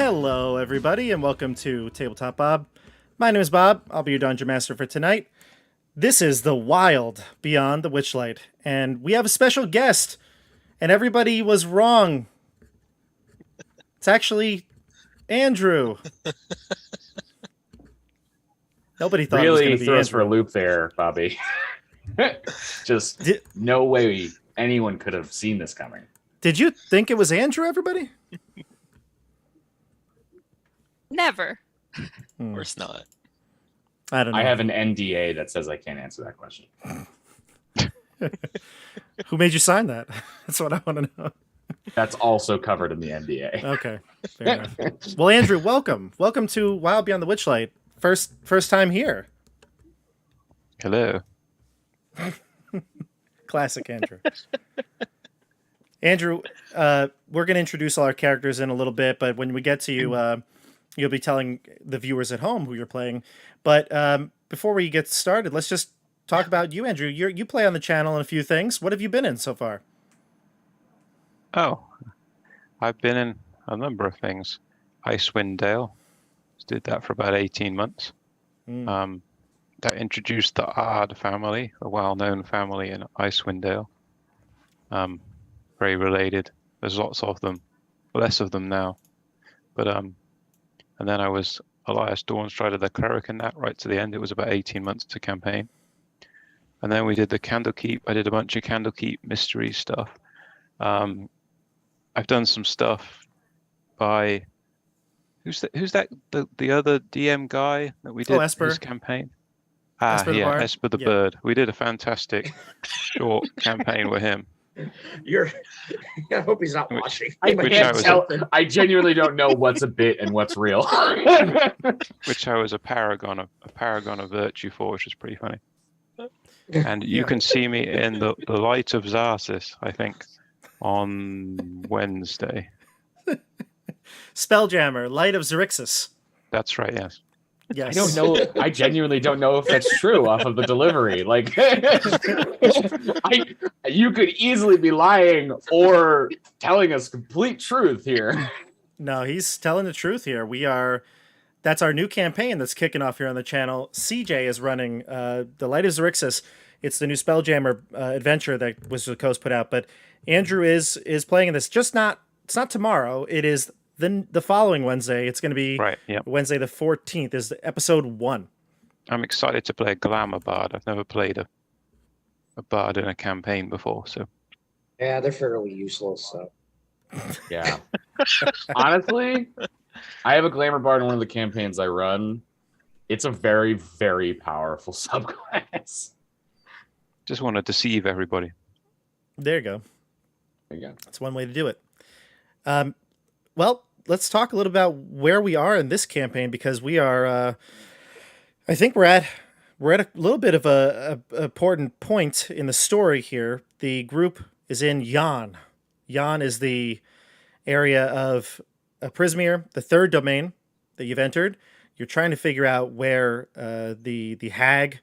Hello, everybody, and welcome to Tabletop Bob. My name is Bob. I'll be your Dungeon Master for tonight. This is the Wild Beyond the Witchlight, and we have a special guest, and everybody was wrong. It's actually Andrew. Nobody thought it was going to be threw us Andrew. for a loop there, Bobby. Just no way anyone could have seen this coming. Did you think it was Andrew, everybody? Never. Of course not. I don't know. I have an NDA that says I can't answer that question. Who made you sign that? That's what I want to know. That's also covered in the NDA. Okay, fair enough. Well, Andrew, welcome. Welcome to Wild Beyond the Witchlight. First time here. Hello. Classic Andrew. Andrew, we're going to introduce all our characters in a little bit, but when we get to you, you'll be telling the viewers at home who you're playing. But before we get started, let's just talk about you, Andrew. You play on the channel in a few things. What have you been in so far? Oh, I've been in a number of things. Icewind Dale. Did that for about 18 months. That introduced the Ard family, a well-known family in Icewind Dale. Very related. There's lots of them. Less of them now. But and then I was Elias Dawnstrider, the cleric in that right to the end. It was about 18 months to campaign. And then we did the Candlekeep. I did a bunch of Candlekeep mystery stuff. I've done some stuff by who's that the other DM guy that we did Esper. his campaign. Esper the Bard? Esper the Yeah. Bird. We did a fantastic short campaign with him. I hope he's not watching. I genuinely don't know what's a bit and what's real. Which I was a paragon of virtue for, which was pretty funny. And you can see me in the Light of Zarsis, I think, on Wednesday. Spelljammer, Light of Xerxes. That's right, yes. Yes. I don't know. I genuinely don't know if that's true off of the delivery. Like, you could easily be lying or telling us complete truth here. No, he's telling the truth here. That's our new campaign that's kicking off here on the channel. CJ is running the Light of Xerxes. It's the new Spelljammer adventure that Wizards of the Coast put out. But Andrew is playing in this. It's not tomorrow. It is the following Wednesday. It's going to be right, yep. Wednesday the 14th is episode 1. I'm excited to play a glamour bard. I've never played a bard in a campaign before, so. Yeah, they're fairly useless. So. Yeah. Honestly, I have a glamour bard in one of the campaigns I run. It's a very, very powerful subclass. Just want to deceive everybody. There you go. There you go. That's one way to do it. Well, let's talk a little about where we are in this campaign, because we are, I think we're at a little bit of a important point in the story here. The group is in Yan. Yan is the area of Prismere, the third domain that you've entered. You're trying to figure out where the hag,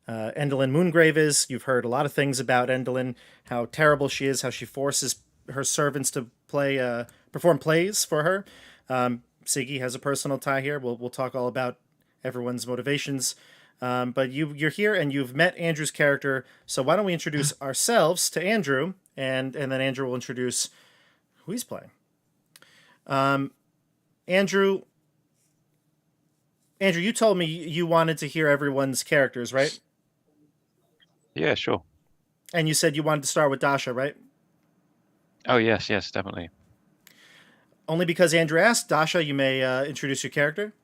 Endlin Moongrave, is. You've heard a lot of things about Endlin, how terrible she is, how she forces her servants to perform plays for her. Siggy has a personal tie here. We'll talk all about everyone's motivations. But you're here and you've met Andrew's character. So why don't we introduce ourselves to Andrew, and then Andrew will introduce who he's playing. Andrew, you told me you wanted to hear everyone's characters, right? Yeah, sure. And you said you wanted to start with Dasha, right? Oh, yes, definitely. Only because Andrew asked. Dasha, you may introduce your character.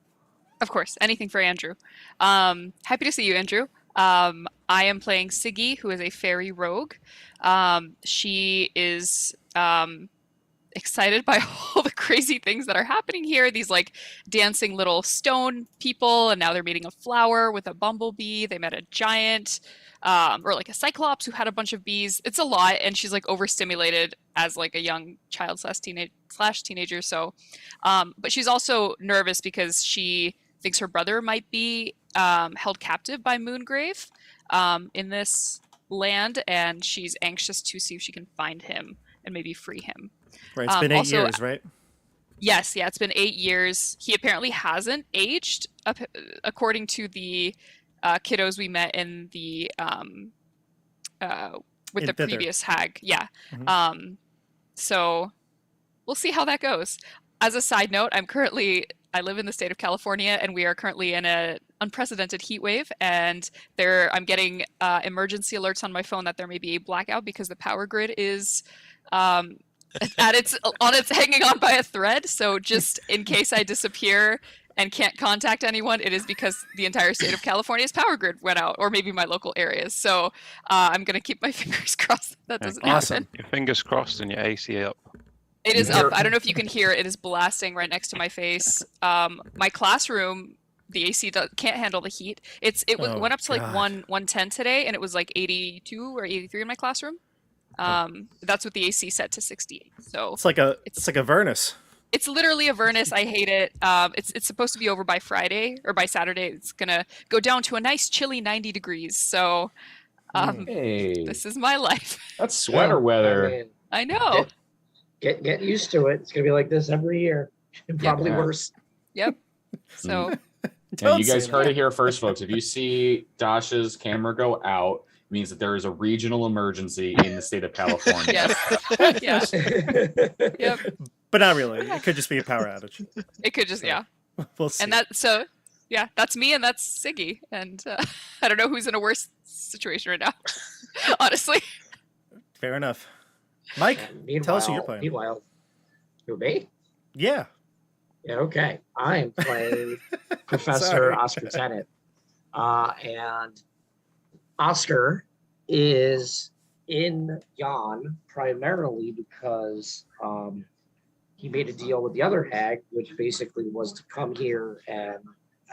Of course, anything for Andrew. Happy to see you, Andrew. I am playing Siggy, who is a fairy rogue. She is excited by all the crazy things that are happening here. These like dancing little stone people, and now they're meeting a flower with a bumblebee. They met a giant, or like a cyclops who had a bunch of bees. It's a lot, and she's like overstimulated as like a young child slash teenager. So, but she's also nervous because she thinks her brother might be held captive by Moongrave in this land, and she's anxious to see if she can find him and maybe free him. Right, it's been 8 years, right? Yes, yeah, it's been 8 years. He apparently hasn't aged, according to the kiddos we met in the with In the Thither. previous hag. Yeah. Mhm. So we'll see how that goes. As a side note, I live in the state of California, and we are currently in an unprecedented heat wave. And I'm getting emergency alerts on my phone that there may be a blackout because the power grid is hanging on by a thread. So just in case I disappear and can't contact anyone, it is because the entire state of California's power grid went out, or maybe my local areas. So I'm gonna keep my fingers crossed that doesn't Awesome. happen. Your fingers crossed and your AC up. It is up. I don't know if you can hear it. It is blasting right next to my face. My classroom, the AC can't handle the heat. Oh, went up to like God. 110 today, and it was like 82 or 83 in my classroom. That's what the AC set to 68. So It's like a Vernus. it's literally a Vernus. I hate it. It's supposed to be over by Friday or by Saturday. It's gonna go down to a nice chilly 90 degrees. So Hey, this is my life. that's sweater weather. I mean, I know. get used to it. It's gonna be like this every year, and probably Yeah. worse. So Yeah, Don't you guys say heard that. it here first, folks. If you see Dasha's camera go out, it means that there is a regional emergency in the state of California. yes, yeah, yep. But not really. It could just be a power outage. It could just We'll see. And that's me and that's Siggy. And I don't know who's in a worse situation right now. Honestly. Fair enough. Mike, tell us who you're playing. Meanwhile, who, me? Yeah. Yeah, okay. I am playing Professor Sorry. Oscar Tennant. And Oscar is in Yon primarily because he made a deal with the other hag, which basically was to come here, and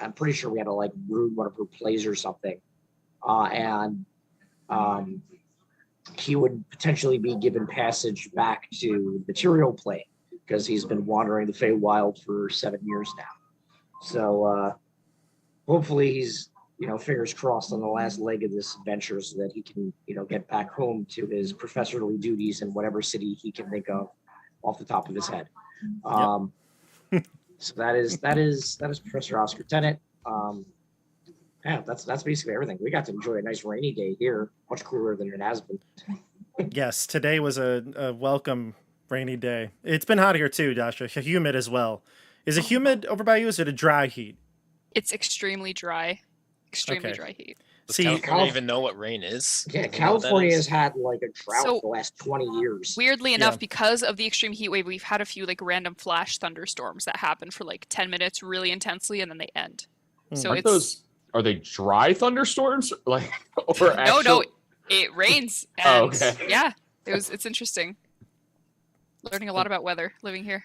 I'm pretty sure we had to like ruin one of her plays or something. And he would potentially be given passage back to material plane because he's been wandering the Feywild for 7 years now. So hopefully he's, fingers crossed on the last leg of this adventure so that he can, get back home to his professorly duties in whatever city he can think of off the top of his head. So that is Professor Oscar Tennant. Yeah, that's basically everything. We got to enjoy a nice rainy day here, much cooler than it has been. Yes, today was a welcome rainy day. It's been hot here too, Dasha. Humid as well. Is it humid over by you? Is it a dry heat? It's extremely dry. Extremely Okay. dry heat. Does See, California even know what rain is? Yeah, Does it know what that California is? has had like a drought So- for the last 20 years. Weirdly enough, Yeah. because of the extreme heat wave, we've had a few like random flash thunderstorms that happen for like 10 minutes really intensely and then they end. So Aren't it's are they dry thunderstorms? Like, or no, actual? it rains. And Oh, okay. yeah, it's interesting. Learning a lot about weather living here.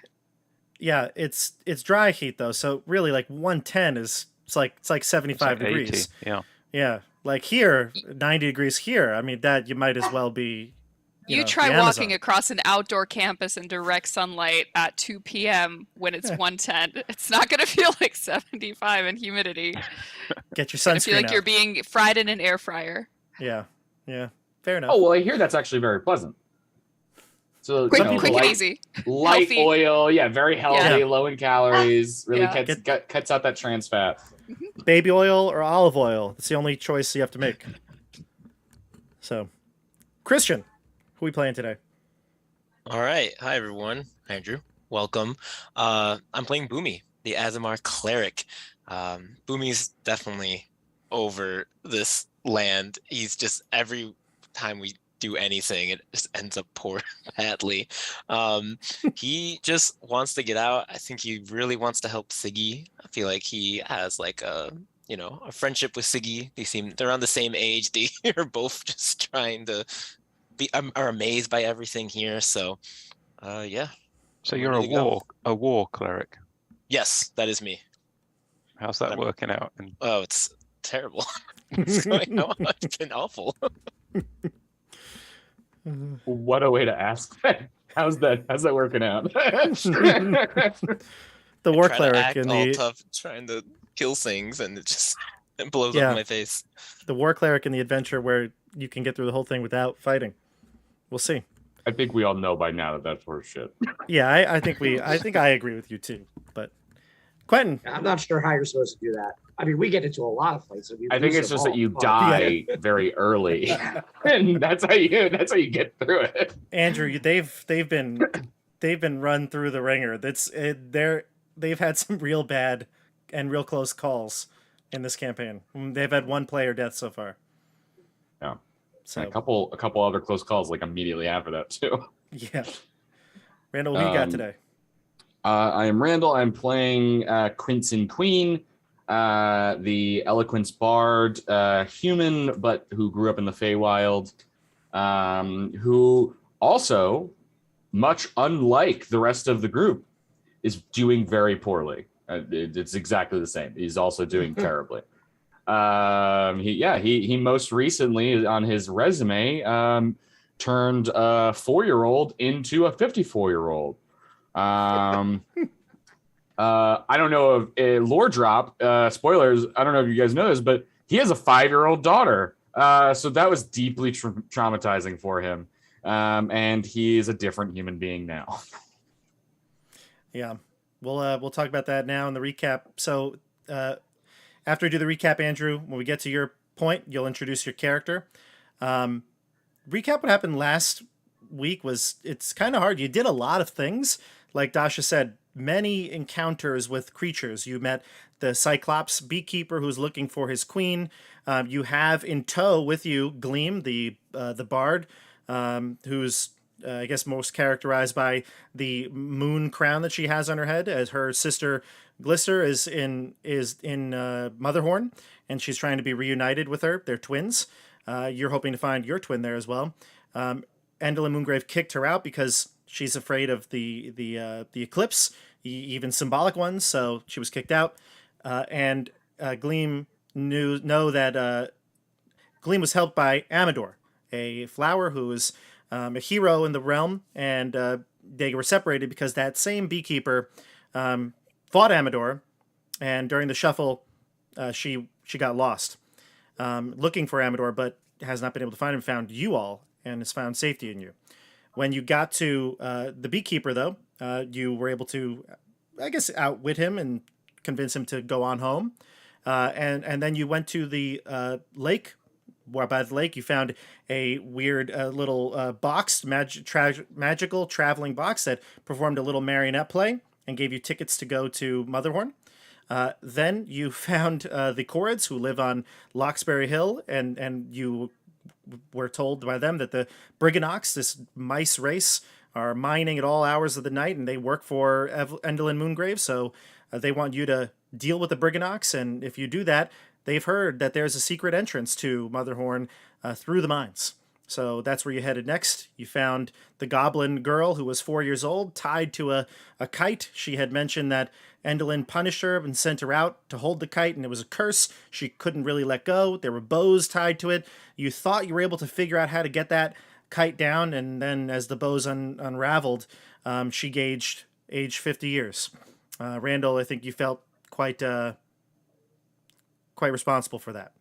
Yeah, it's dry heat though. So really, like 110 is it's like 75 It's like 80, degrees. Yeah. Yeah, like here, 90 degrees here. I mean, that you might as well be. You know, try the walking Amazon. across an outdoor campus in direct sunlight at 2 p.m. when it's 110. It's not going to feel like 75 and humidity. Get your It's going to sunscreen feel like out. you're being fried in an air fryer. Yeah, fair enough. Oh, well, I hear that's actually very pleasant. So, Quick, you know, quick and light, easy. light Healthy. oil, yeah, very healthy, Yeah. low in calories, really Yeah. cuts out that trans fat. Baby oil or olive oil. It's the only choice you have to make. So, Christian, who are we playing today? All right. Hi, everyone. Andrew. Welcome. I'm playing Boomy, the Azamar cleric. Boomy's definitely over this land. He's just every time we do anything, it just ends up poor badly. He just wants to get out. I think he really wants to help Siggy. I feel like he has like a friendship with Siggy. They're around the same age. They are both just trying to are amazed by everything here. So yeah. So I'm you're ready to go. a war cleric. Yes, that is me. How's that I'm- working out? And Oh, it's terrible. What's going on? It's been awful. What a way to ask that. How's that working out? The war Trying to cleric act in all the tough, trying to kill things, and it blows Yeah. up in my face. the war cleric in the adventure where you can get through the whole thing without fighting. We'll see. I think we all know by now that that's horseshit. Yeah, I think I agree with you too. But Quentin, I'm not sure how you're supposed to do that. I mean, we get into a lot of fights. And we I think lose it's them just that all, you but- die very early, and that's how you get through it. Andrew, they've been run through the ringer. They've had some real bad and real close calls in this campaign. They've had one player death so far. Yeah. So And a couple other close calls like immediately after that too. yeah. Randall, who you got today? I am Randall. I'm playing Quentin Queen, the Eloquence Bard, human, but who grew up in the Feywild, who also, much unlike the rest of the group, is doing very poorly. It's exactly the same. He's also doing terribly. He most recently on his resume turned a 4-year-old into a 54-year-old. I don't know if a lore drop, spoilers, I don't know if you guys know this, but he has a 5-year-old daughter. So that was deeply traumatizing for him. And he is a different human being now. Yeah. We'll talk about that now in the recap. So after we do the recap, Andrew, when we get to your point, you'll introduce your character. Recap what happened last week it's kind of hard. You did a lot of things. Like Dasha said, many encounters with creatures. You met the Cyclops beekeeper who's looking for his queen. You have in tow with you Gleam, the bard, who's I guess most characterized by the moon crown that she has on her head, as her sister Glisser is in Motherhorn, and she's trying to be reunited with her. They're twins. You're hoping to find your twin there as well. Endel and Moongrave kicked her out because she's afraid of the eclipse, even symbolic ones. So she was kicked out. And Gleam know that Gleam was helped by Amador, a flower who is a hero in the realm, and they were separated because that same beekeeper fought Amador, and during the shuffle, she got lost looking for Amador, but has not been able to find him. Found you all, and has found safety in you. When you got to the beekeeper, though, you were able to, I guess, outwit him and convince him to go on home. And then you went to the lake. Where by the lake, you found a weird little box, magical traveling box that performed a little marionette play and gave you tickets to go to Motherhorn. Then you found the Corrids, who live on Loxbury Hill, and you were told by them that the Brigganock, this mice race, are mining at all hours of the night, and they work for Endel and Moongrave, so they want you to deal with the Brigganock, and if you do that, they've heard that there's a secret entrance to Motherhorn through the mines. So that's where you headed next. You found the goblin girl who was 4 years old, tied to a kite. She had mentioned that Endelin punished her and sent her out to hold the kite, and it was a curse. She couldn't really let go. There were bows tied to it. You thought you were able to figure out how to get that kite down, and then as the bows unraveled, she aged 50 years. Randall, I think you felt quite responsible for that.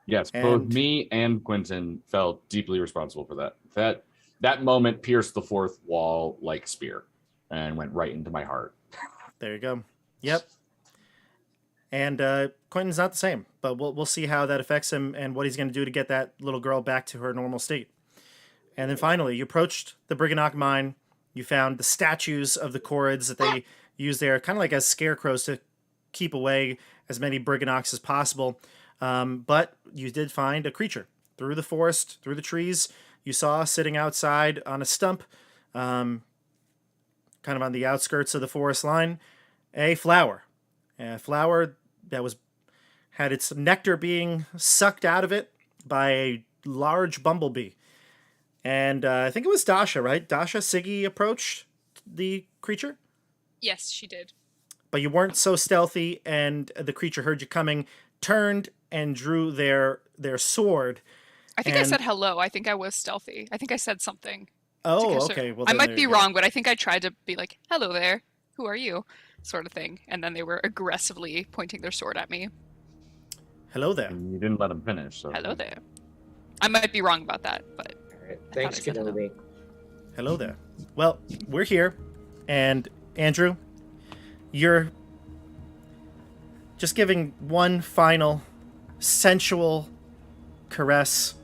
Yes, both me and Quentin felt deeply responsible for that. That moment pierced the fourth wall like a spear and went right into my heart. There you go. Yep. And Quentin's not the same, but we'll see how that affects him and what he's going to do to get that little girl back to her normal state. And then finally, you approached the Brigganock Mine. You found the statues of the Corrids that they use there, kind of like as scarecrows to keep away as many Brigganoks as possible. But you did find a creature through the forest, through the trees. You saw sitting outside on a stump, kind of on the outskirts of the forest line, a flower that had its nectar being sucked out of it by a large bumblebee. And I think it was Dasha, right? Dasha, Siggy approached the creature? Yes, she did. But you weren't so stealthy, and the creature heard you coming, turned, and drew their sword. I think I said hello. I think I was stealthy. I think I said something. Oh, okay. Well, I might be wrong, but I think I tried to be like, hello there. Who are you? Sort of thing. And then they were aggressively pointing their sword at me. Hello there. And you didn't let him finish. So. Hello there. I might be wrong about that, but... All right. Thanks, I said hello. Kenobi. Hello there. Well, we're here, and Andrew, you're just giving one final sensual caress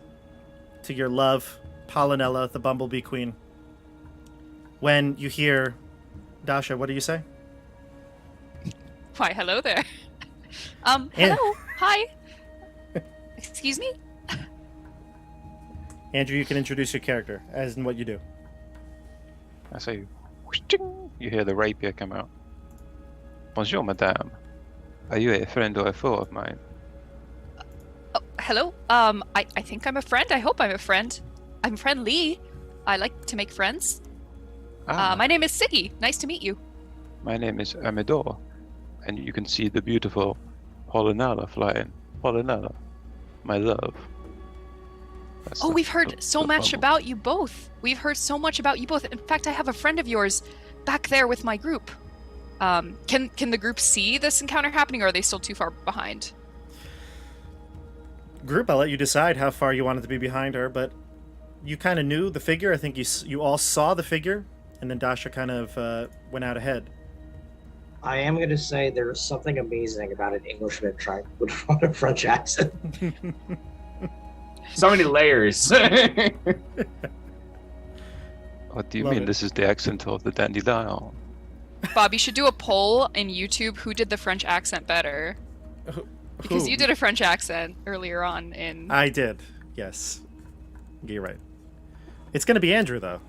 to your love, Pollinella, the Bumblebee Queen. When you hear, Dasha, what do you say? Why, hello there. Hello. Hi. Excuse me? Andrew, you can introduce your character, as in what you do. I say, "Whoosh-ting." You hear the rapier come out. Bonjour, madame. Are you a friend or a foe of mine? Oh, hello. I think I'm a friend. I hope I'm a friend. I'm friendly. I like to make friends. My name is Siggy. Nice to meet you. My name is Amador, and you can see the beautiful Pollinella flying. Pollinella, my love. That's Oh, the- we've heard the- so the much bumble. about you both. We've heard so much about you both. In fact, I have a friend of yours back there with my group. Can the group see this encounter happening, or are they still too far behind? Group, I'll let you decide how far you wanted to be behind her, but you kind of knew the figure. I think you all saw the figure, and then Dasha kind of went out ahead. I am going to say there's something amazing about an Englishman trying to put on a French accent. So many layers. What do you Love mean? it. This is the accent of the dandelion. Bob, you should do a poll in YouTube. Who did the French accent better? Because Who? you did a French accent earlier on in. I did, yes. You're right. It's going to be Andrew, though.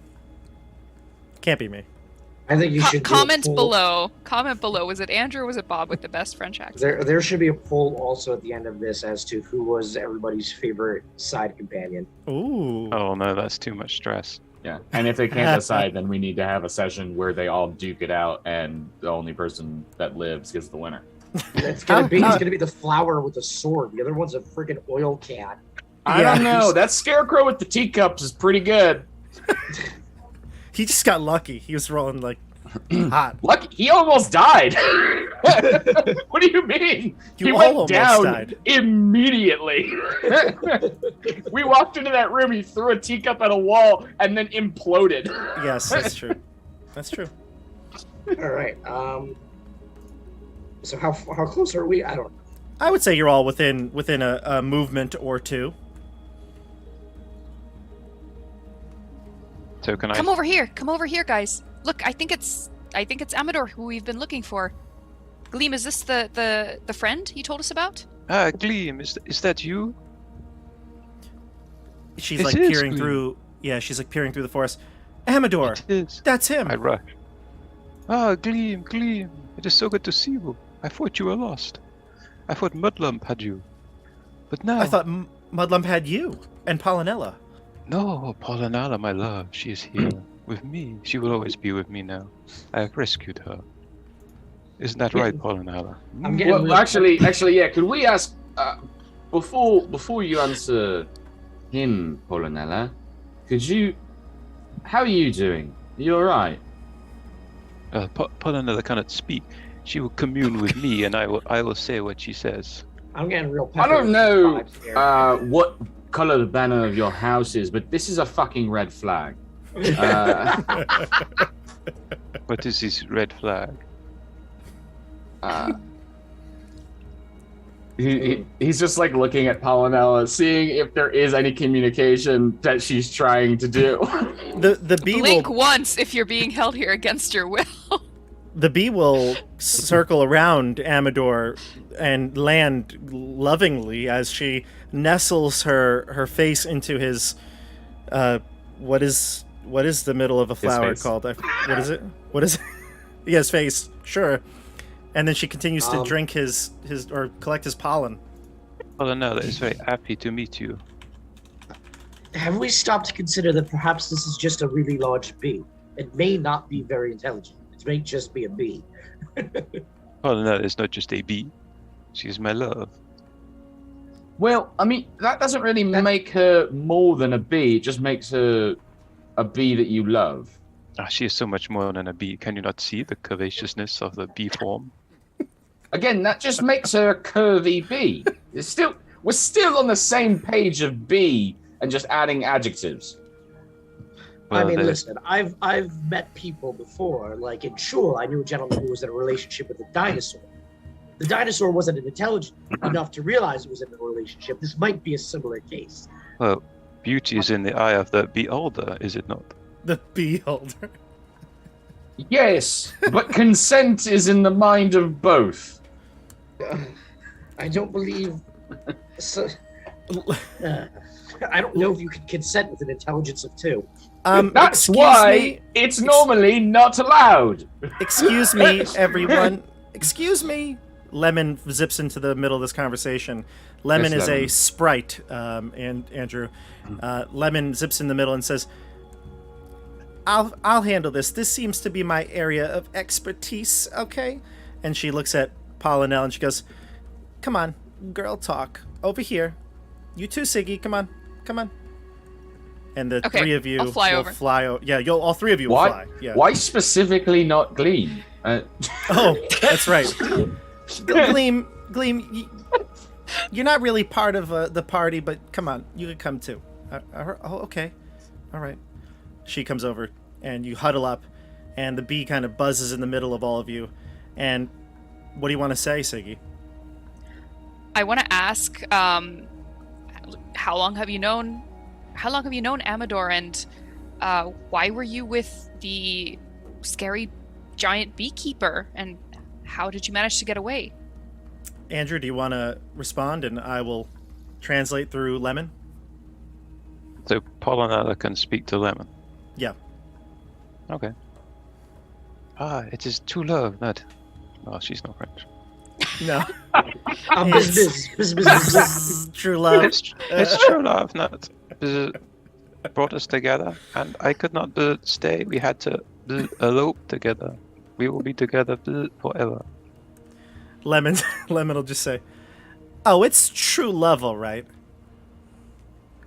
Can't be me. I think you should do a Comment poll. below. Comment below. Was it Andrew or was it Bob with the best French accent? There should be a poll also at the end of this as to who was everybody's favorite side companion. Ooh. Oh no, that's too much stress. Yeah, and if they can't decide, then we need to have a session where they all duke it out, and the only person that lives gets the winner. It's gonna be the flower with the sword. The other one's a freaking oil can. I Yeah. don't know. That scarecrow with the teacups is pretty good. He just got lucky. He was rolling, like, hot. Lucky, he almost died. What do you mean? You He all went almost down died. immediately. We walked into that room, he threw a teacup at a wall, and then imploded. Yes, that's true. That's true. All right. So how close are we? I don't know. I would say you're all within a movement or two. So can Come over here. Come over here, guys. Look, I think it's Amador who we've been looking for. Gleam, is this the friend you told us about? Gleam, is that you? She's This like is peering Gleam. through. Yeah, she's like peering through the forest. Amador, It is. that's him. I rush. Gleam, Gleam, it is so good to see you. I thought you were lost. I thought Mudlump had you. But now... I thought Mudlump had you and Pollinella. No, Pollinella, my love, she is here with me. She will always be with me now. I have rescued her. Isn't that right, Pollinella? I'm getting Well, really- actually, yeah. Could we ask before you answer him, Pollinella? Could you? How are you doing? Are you all right? Pollinella cannot speak. She will commune with me, and I will say what she says. I'm getting real. I don't Pepper know vibes here. what color the banner of your house is, but this is a fucking red flag. What is this red flag? He's just like looking at Pollinella, seeing if there is any communication that she's trying to do. The bee Blink will once if you're being held here against your will. circle around Amador and land lovingly as she nestles her face into his what is the middle of a flower face. called? What is it? What is it? Yeah, his face. Sure. And then she continues to drink his or collect his pollen. Pollinella is very happy to meet you. Have we stopped to consider that perhaps this is just a really large bee? It may not be very intelligent. It may just be a bee. Pollinella is not just a bee. She is my love. Well, I mean, that doesn't really make her more than a bee. It just makes her a bee that you love. She is so much more than a bee. Can you not see the curvaceousness of the bee form? Again, that just makes her a curvy bee. We're still on the same page of bee and just adding adjectives. I Well, mean, they- listen, I've met people before. Like in Shul, I knew a gentleman who was in a relationship with a dinosaur. The dinosaur wasn't intelligent enough to realize it was in a relationship. This might be a similar case. Well, beauty is in the eye of the beholder, is it not? The beholder. Yes, but consent is in the mind of both. I don't believe. So, I don't know if you can consent with an intelligence of 2. That's Excuse why me. it's normally not allowed. Excuse me, everyone. Excuse me. Lemon zips into the middle of this conversation. Lemon Yes, is a Lemon. sprite, and Andrew. Lemon zips in the middle and says, I'll handle this. This seems to be my area of expertise, okay? And she looks at Polynell and she goes, come on, girl talk. Over here. You too, Siggy. Come on. Come on. And the Okay, 3 of you I'll fly will over. fly over. Yeah, all 3 of you will Why? fly. Yeah. Why specifically not Gleam? Oh, that's right. Gleam, you're not really part of the party, but come on, you could come too. Oh, okay. All right. She comes over, and you huddle up, and the bee kind of buzzes in the middle of all of you. And what do you want to say, Siggy? I want to ask, how long have you known Amador, and why were you with the scary giant beekeeper, and how did you manage to get away? Andrew, do you want to respond, and I will translate through Lemon? So Polynella can speak to Lemon. Yeah. Okay. It is true love that... Oh, she's not French. No. Buzz. True love. It's true love, not... brought us together, and I could not stay. We had to elope together. We will be together forever. Lemon will just say, oh, it's true love, all right.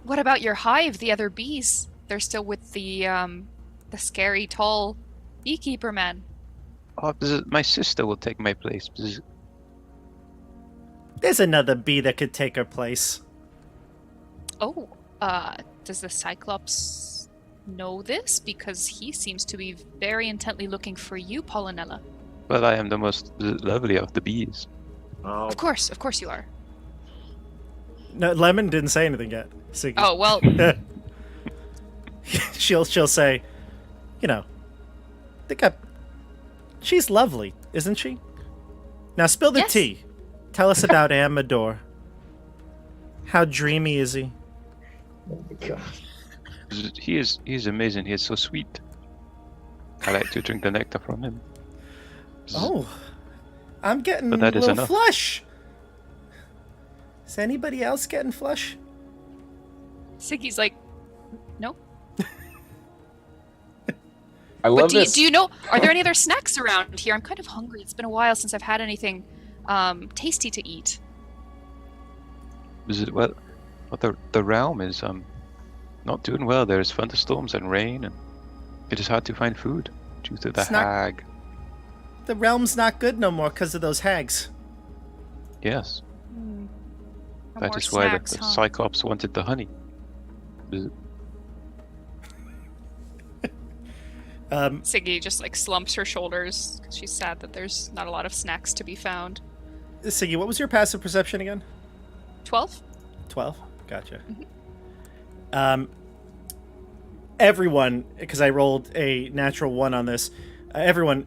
What about your hive, the other bees? They're still with the scary, tall beekeeper man. Oh, my sister will take my place. There's another bee that could take her place. Oh, does the Cyclops know this? Because he seems to be very intently looking for you, Polynella. Well, I am the most lovely of the bees. Oh, Of course you are. No, Lemon didn't say anything yet. Siggy. Oh, well, she'll say, you know, she's lovely, isn't she? Now spill the Yes. tea. Tell us about Amador. How dreamy is he? oh my God. He is amazing. He is so sweet. I like to drink the nectar from him. Oh, I'm getting But a that is little enough. flush. Is anybody else getting flush? Siggy's like, no. I But love do you, this. do you know, are there any other snacks around here? I'm kind of hungry. It's been a while since I've had anything tasty to eat. Well, the realm is not doing well. There's thunderstorms and rain, and it is hard to find food due to the It's not- hag. The realm's not good no more because of those hags. Yes, No that more is why snacks, the huh? Cyclops wanted the honey. Siggy just like slumps her shoulders because she's sad that there's not a lot of snacks to be found. Siggy, what was your passive perception again? 12? 12? Gotcha. Everyone, because I rolled a natural 1 on this, everyone,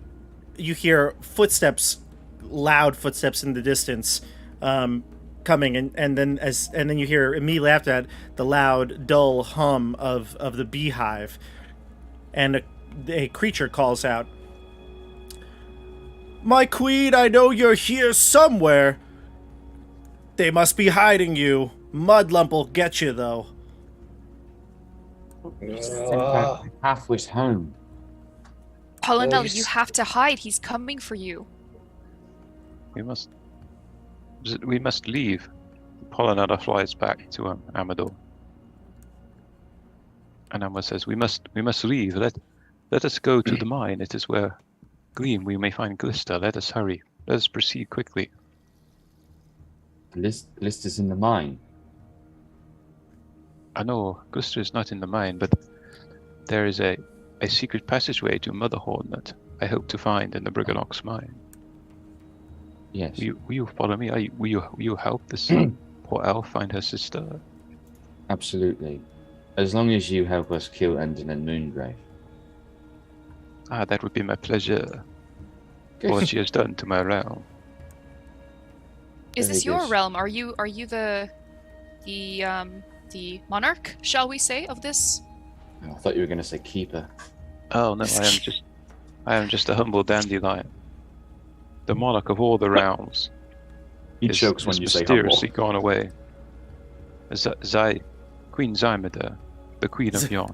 you hear footsteps, loud footsteps in the distance coming, and then you hear immediately after that the loud, dull hum of the beehive, and a creature calls out, "My queen, I know you're here somewhere. They must be hiding you. Mudlump will get you, though." Halfway's home. Polynella, Nice. you have to hide. He's coming for you. We must leave. Polynella flies back to Amador. And Amador says, "We must leave. Let us go to the mine. It is where Gleam we may find Glister. Let us hurry. Let us proceed quickly." List is in the mine. I know Glister is not in the mine, but there is a secret passageway to Motherhorn that I hope to find in the Brigganock Mine. Yes. Will you follow me? Will you help this poor elf find her sister? Absolutely. As long as you help us kill Endon and Moongrave. Ah, that would be my pleasure. For what she has done to my realm. Is Very this your good. realm? Are you the monarch, shall we say, of this? I thought you were going to say keeper. Oh no, I am just a humble dandelion. The monarch of all the realms. He is- chokes when is you say humble. mysteriously gone away. Queen Zymeda, the queen of Yon.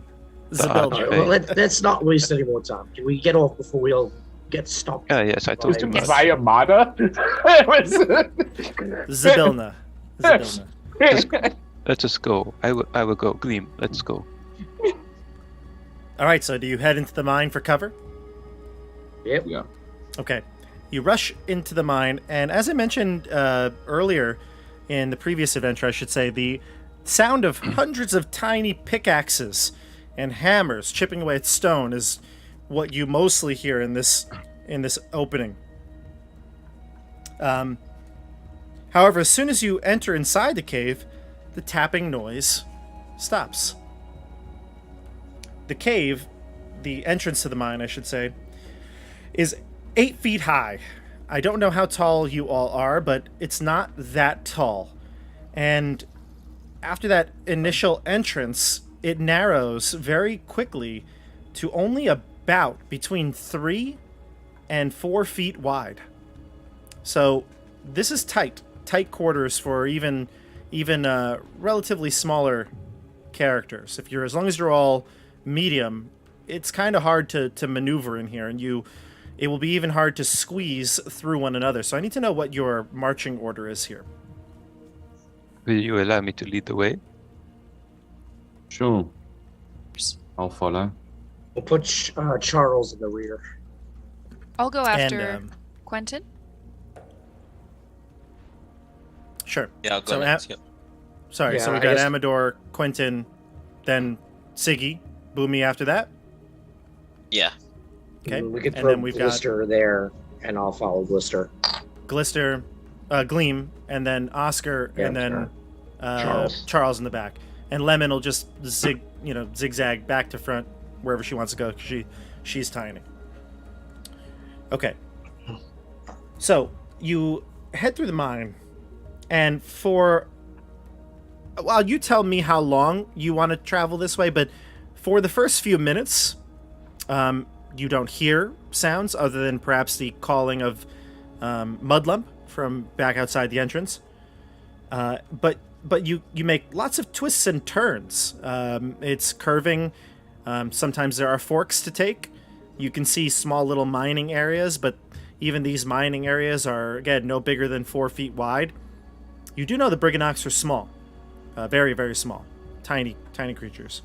Zabelna. All right, well, let's not waste any more time. Can we get off before we all get stopped? Yes, I told you. Yes. much. Zayamada? Zabelna. Zabelna. Let us go. I will go. Gleam, let's go. All right, so do you head into the mine for cover? Yep. Yeah. Okay. You rush into the mine, and as I mentioned earlier in the previous adventure, I should say, the sound of hundreds of tiny pickaxes and hammers chipping away at stone is what you mostly hear in this opening. However, as soon as you enter inside the cave, the tapping noise stops. The cave, the entrance to the mine, I should say, is 8 feet high. I don't know how tall you all are, but it's not that tall. And after that initial entrance, it narrows very quickly to only about between 3 and 4 feet wide. So this is tight quarters for even relatively smaller characters. As long as you're all medium, it's kind of hard to maneuver in here, and it will be even hard to squeeze through one another. So I need to know what your marching order is here. Will you allow me to lead the way? Sure. I'll follow. We'll put Charles in the rear. I'll go after And Quentin. sure. Yeah, I'll go So next. Yep. Sorry, Yeah, so we I got guess- Amador, Quentin, then Siggy, Boomy after that. Yeah. Okay, We could and throw then we've got Glister there, and I'll follow Glister. Glister, Gleam, and then Oscar, Yeah, and then sure. Charles in the back. And Lemon will just zigzag back to front wherever she wants to go because she's tiny. Okay. So you head through the mine, and you tell me how long you want to travel this way, but for the first few minutes, you don't hear sounds other than perhaps the calling of Mudlump from back outside the entrance. But you make lots of twists and turns. It's curving. Sometimes there are forks to take. You can see small little mining areas, but even these mining areas are, again, no bigger than 4 feet wide. You do know the Brigganocks are small. Very, very small. Tiny creatures.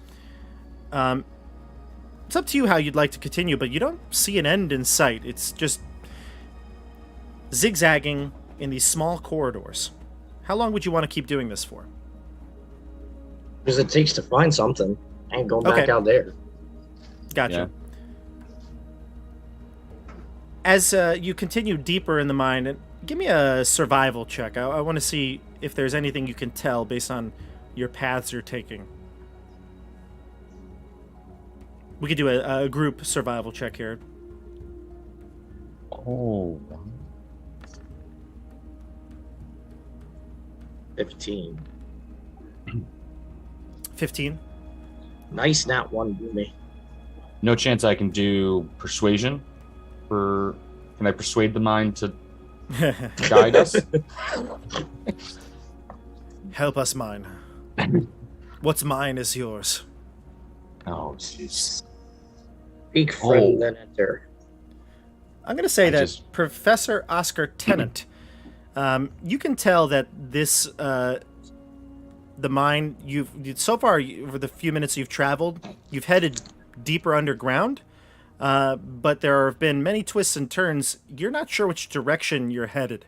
It's up to you how you'd like to continue, but you don't see an end in sight. It's just zigzagging in these small corridors. How long would you want to keep doing this for? Because it takes to find something. I ain't going back Okay. out there. Gotcha. Yeah. As you continue deeper in the mine, give me a survival check. I want to see if there's anything you can tell based on your paths you're taking. We could do a group survival check here. Oh. 15. 15. Nice nat one, Boomy. No chance I can do persuasion? Can I persuade the mind to guide us? Help us mine. What's mine is yours. Oh, jeez. Speak friend, Oh. then enter. I'm going to say I that just- Professor Oscar Tennant, you can tell that this, the mine, so far, over the few minutes you've traveled, you've headed deeper underground, but there have been many twists and turns. You're not sure which direction you're headed.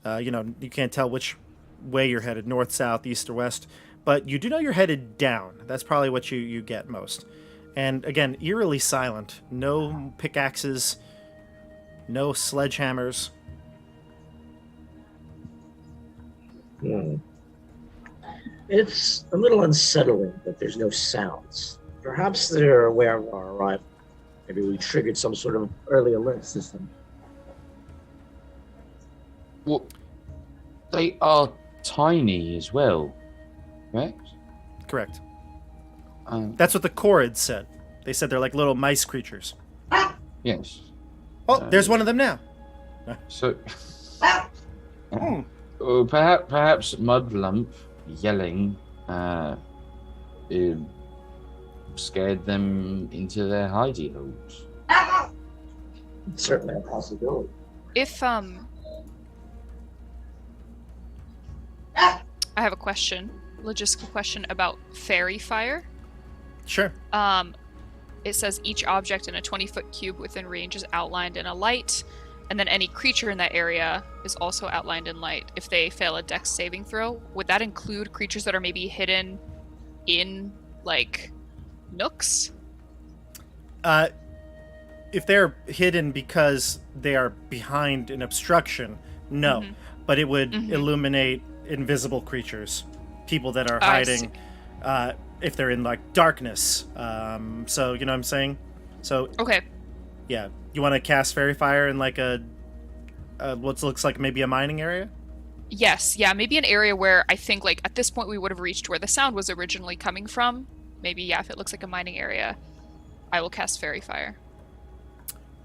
You can't tell which way you're headed, north, south, east, or west. but you do know you're headed down. That's probably what you get most. And again, eerily silent. No pickaxes, no sledgehammers. It's a little unsettling that there's no sounds. Perhaps they're aware of our arrival. Maybe we triggered some sort of early alert system. Well, they are tiny as well, correct? Correct. That's what the Chorids said. They said they're like little mice creatures. Yes. Oh, there's one of them now. So, perhaps Mudlump yelling it scared them into their hidey holes. It's certainly a possibility. If I have a question, logistical question about fairy fire. Sure. It says each object in a 20-foot cube within range is outlined in a light, and then any creature in that area is also outlined in light. If they fail a dex saving throw, would that include creatures that are maybe hidden in, like, nooks? If they're hidden because they are behind an obstruction, no. Mhm. But it would Mhm. illuminate invisible creatures, people that are I hiding, if they're in like darkness. So you know what I'm saying? So Okay. yeah, you want to cast Fairy Fire in like a what looks like maybe a mining area? Yes, yeah, maybe an area where I think, like, at this point we would have reached where the sound was originally coming from. Maybe, yeah, if it looks like a mining area, I will cast Fairy Fire.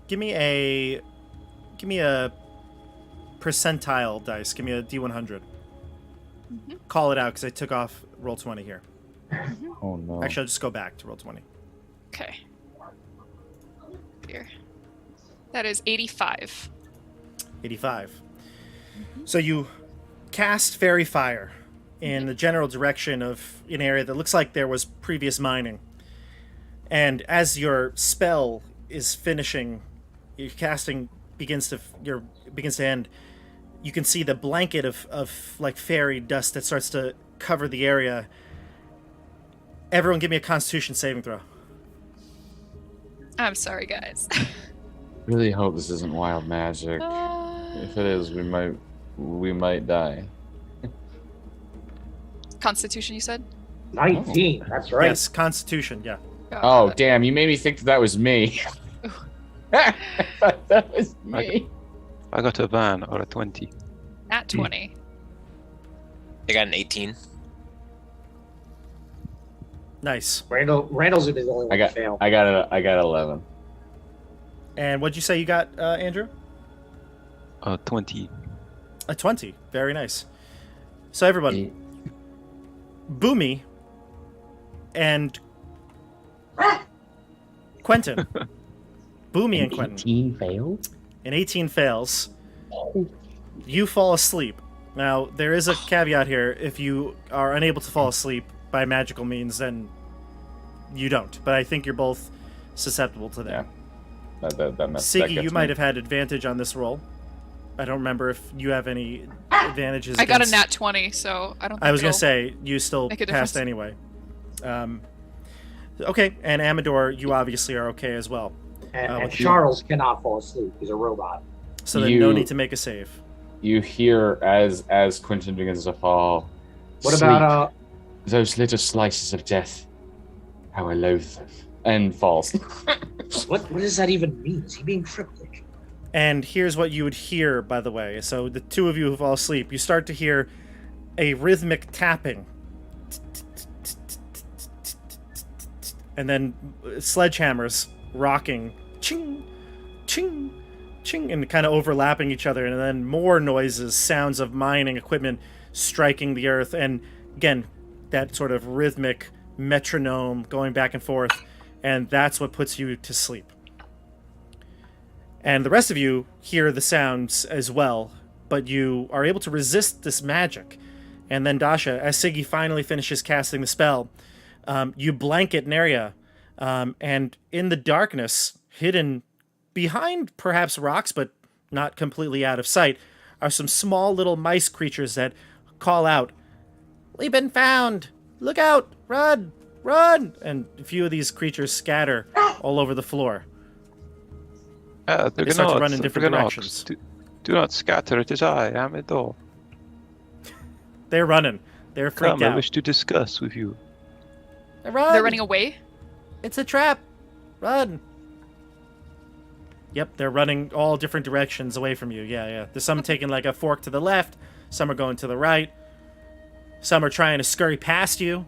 Give me a percentile dice. Give me a D100. Mhm. Call it out because I took off roll 20 here. Oh no. Actually, I'll just go back to roll 20. Okay. Here. That is 85. 85. So you cast Fairy Fire in the general direction of an area that looks like there was previous mining. And as your spell is finishing, your casting begins to end. You can see the blanket of like fairy dust that starts to cover the area. Everyone give me a Constitution saving throw. I'm sorry, guys. Really hope this isn't wild magic. If it is, we might die. Constitution, you said? 19, that's right. Yes, Constitution, yeah. Oh damn! You made me think that was me. I thought that was me. I got a van or a 20. At 20. I got an 18. Nice. Randall's gonna be the only one to fail. I got 11. And what'd you say you got, Andrew? 20. A 20. Very nice. So everybody, Boomy and Quentin. Boomy and Quentin. 18 failed? And 18 fails. You fall asleep. Now, there is a caveat here. If you are unable to fall asleep by magical means, then you don't. But I think you're both susceptible to that. Yeah. That Siggy, gets you might me. have had advantage on this roll. I don't remember if you have any advantages. I got a against- nat 20, so I don't think I was going it'll to say, you still make a passed difference. anyway. Okay, and Amador, you obviously are okay as well. And what you- Charles cannot fall asleep. He's a robot. So then no You- need to make a save. You hear as Quentin begins to fall. What "Sleep, about those little slices of death? How I loathe them." And falls. what does that even mean? Is he being cryptic? And here's what you would hear, by the way. So the two of you who fall asleep, you start to hear a rhythmic tapping. And then sledgehammers rocking. Ching, ching, ching, and kind of overlapping each other. And then more noises, sounds of mining equipment striking the earth. And again, that sort of rhythmic metronome going back and forth. And that's what puts you to sleep. And the rest of you hear the sounds as well, but you are able to resist this magic. And then Dasha, as Siggy finally finishes casting the spell, you blanket an area, and in the darkness, hidden behind perhaps rocks, but not completely out of sight, are some small little mice creatures that call out, "We've been found! Look out! Run! Run! And a few of these creatures scatter all over the floor. They start to run in different directions. Do not scatter, it is I, Amidor. They're running. They're freaked Come, out. I wish to discuss with you. Run! They're running away. It's a trap! Run! Yep, they're running all different directions away from you. Yeah. There's some taking like a fork to the left. Some are going to the right. Some are trying to scurry past you.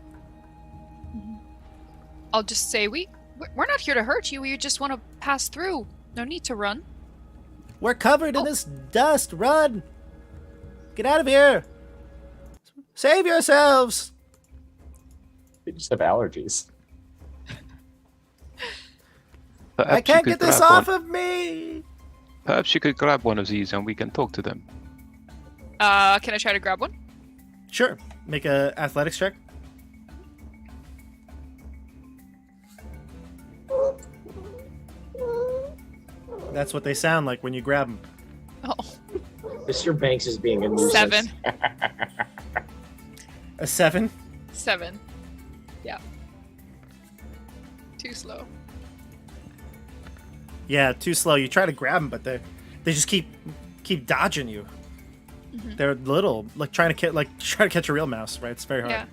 I'll just say we're not here to hurt you. We just want to pass through. No need to run. We're covered in this dust. Run! Get out of here! Save yourselves! They just have allergies. I can't get this off of me! Perhaps you could grab one of these and we can talk to them. Can I try to grab one? Sure. Make a athletics check. That's what they sound like when you grab them. Oh, Mr. Banks is being a nuisance. 7. A 7? 7. Yeah. Too slow. Yeah, too slow. You try to grab them, but they just keep dodging you. Mhm. They're little, like trying to catch a real mouse, right? It's very hard. Yeah.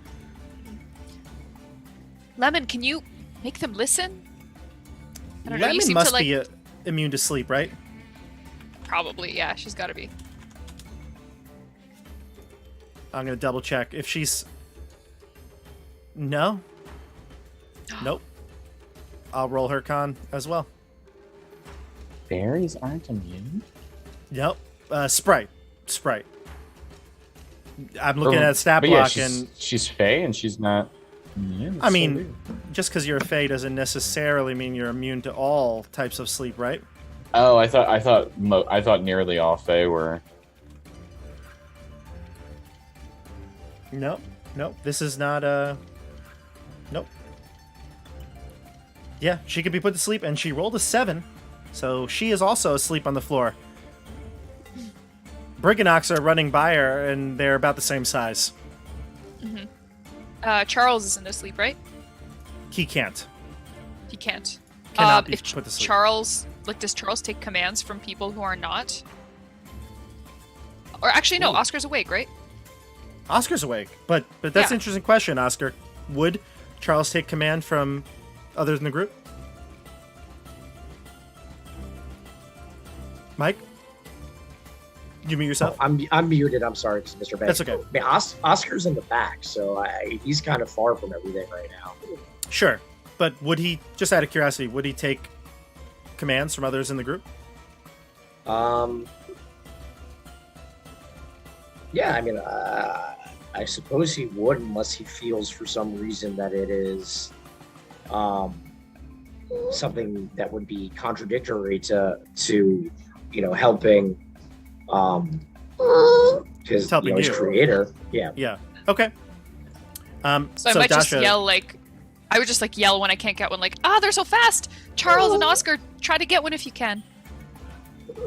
Lemon, can you make them listen? I don't know. You Lemon seem must to like. be immune to sleep, right? Probably, yeah. She's got to be. I'm gonna double check if she's. No. Nope. I'll roll her con as well. Fairies aren't immune? Nope. Sprite. I'm looking at stat But yeah, block she's Fey and she's not immune. I mean, just because you're a Fae doesn't necessarily mean you're immune to all types of sleep, right? Oh, I thought nearly all Fey were. Nope. This is not Nope. Yeah, she could be put to sleep, and she rolled a 7, so she is also asleep on the floor. Brigganoks are running by her, and they're about the same size. Charles isn't asleep, right? He can't. He can't. Cannot be if put to sleep. does Charles take commands from people who are not? Or actually, no, Ooh. Oscar's awake, right? Oscar's awake, but that's Yeah. an interesting question, Oscar. Would Charles take command from others in the group? Mike? You mute yourself? I'm muted. I'm sorry, Mr. Banks. That's okay. I mean, Oscar's in the back, so he's kind of far from everything right now. Sure. But would he, just out of curiosity, would he take commands from others in the group? Yeah, I mean, I suppose he would, unless he feels for some reason that it is something that would be contradictory to helping his Helping his you. creator. Yeah. Yeah. Okay. So I might just Dasha, yell I would just yell when I can't get one, they're so fast! Charles and Oscar, try to get one if you can.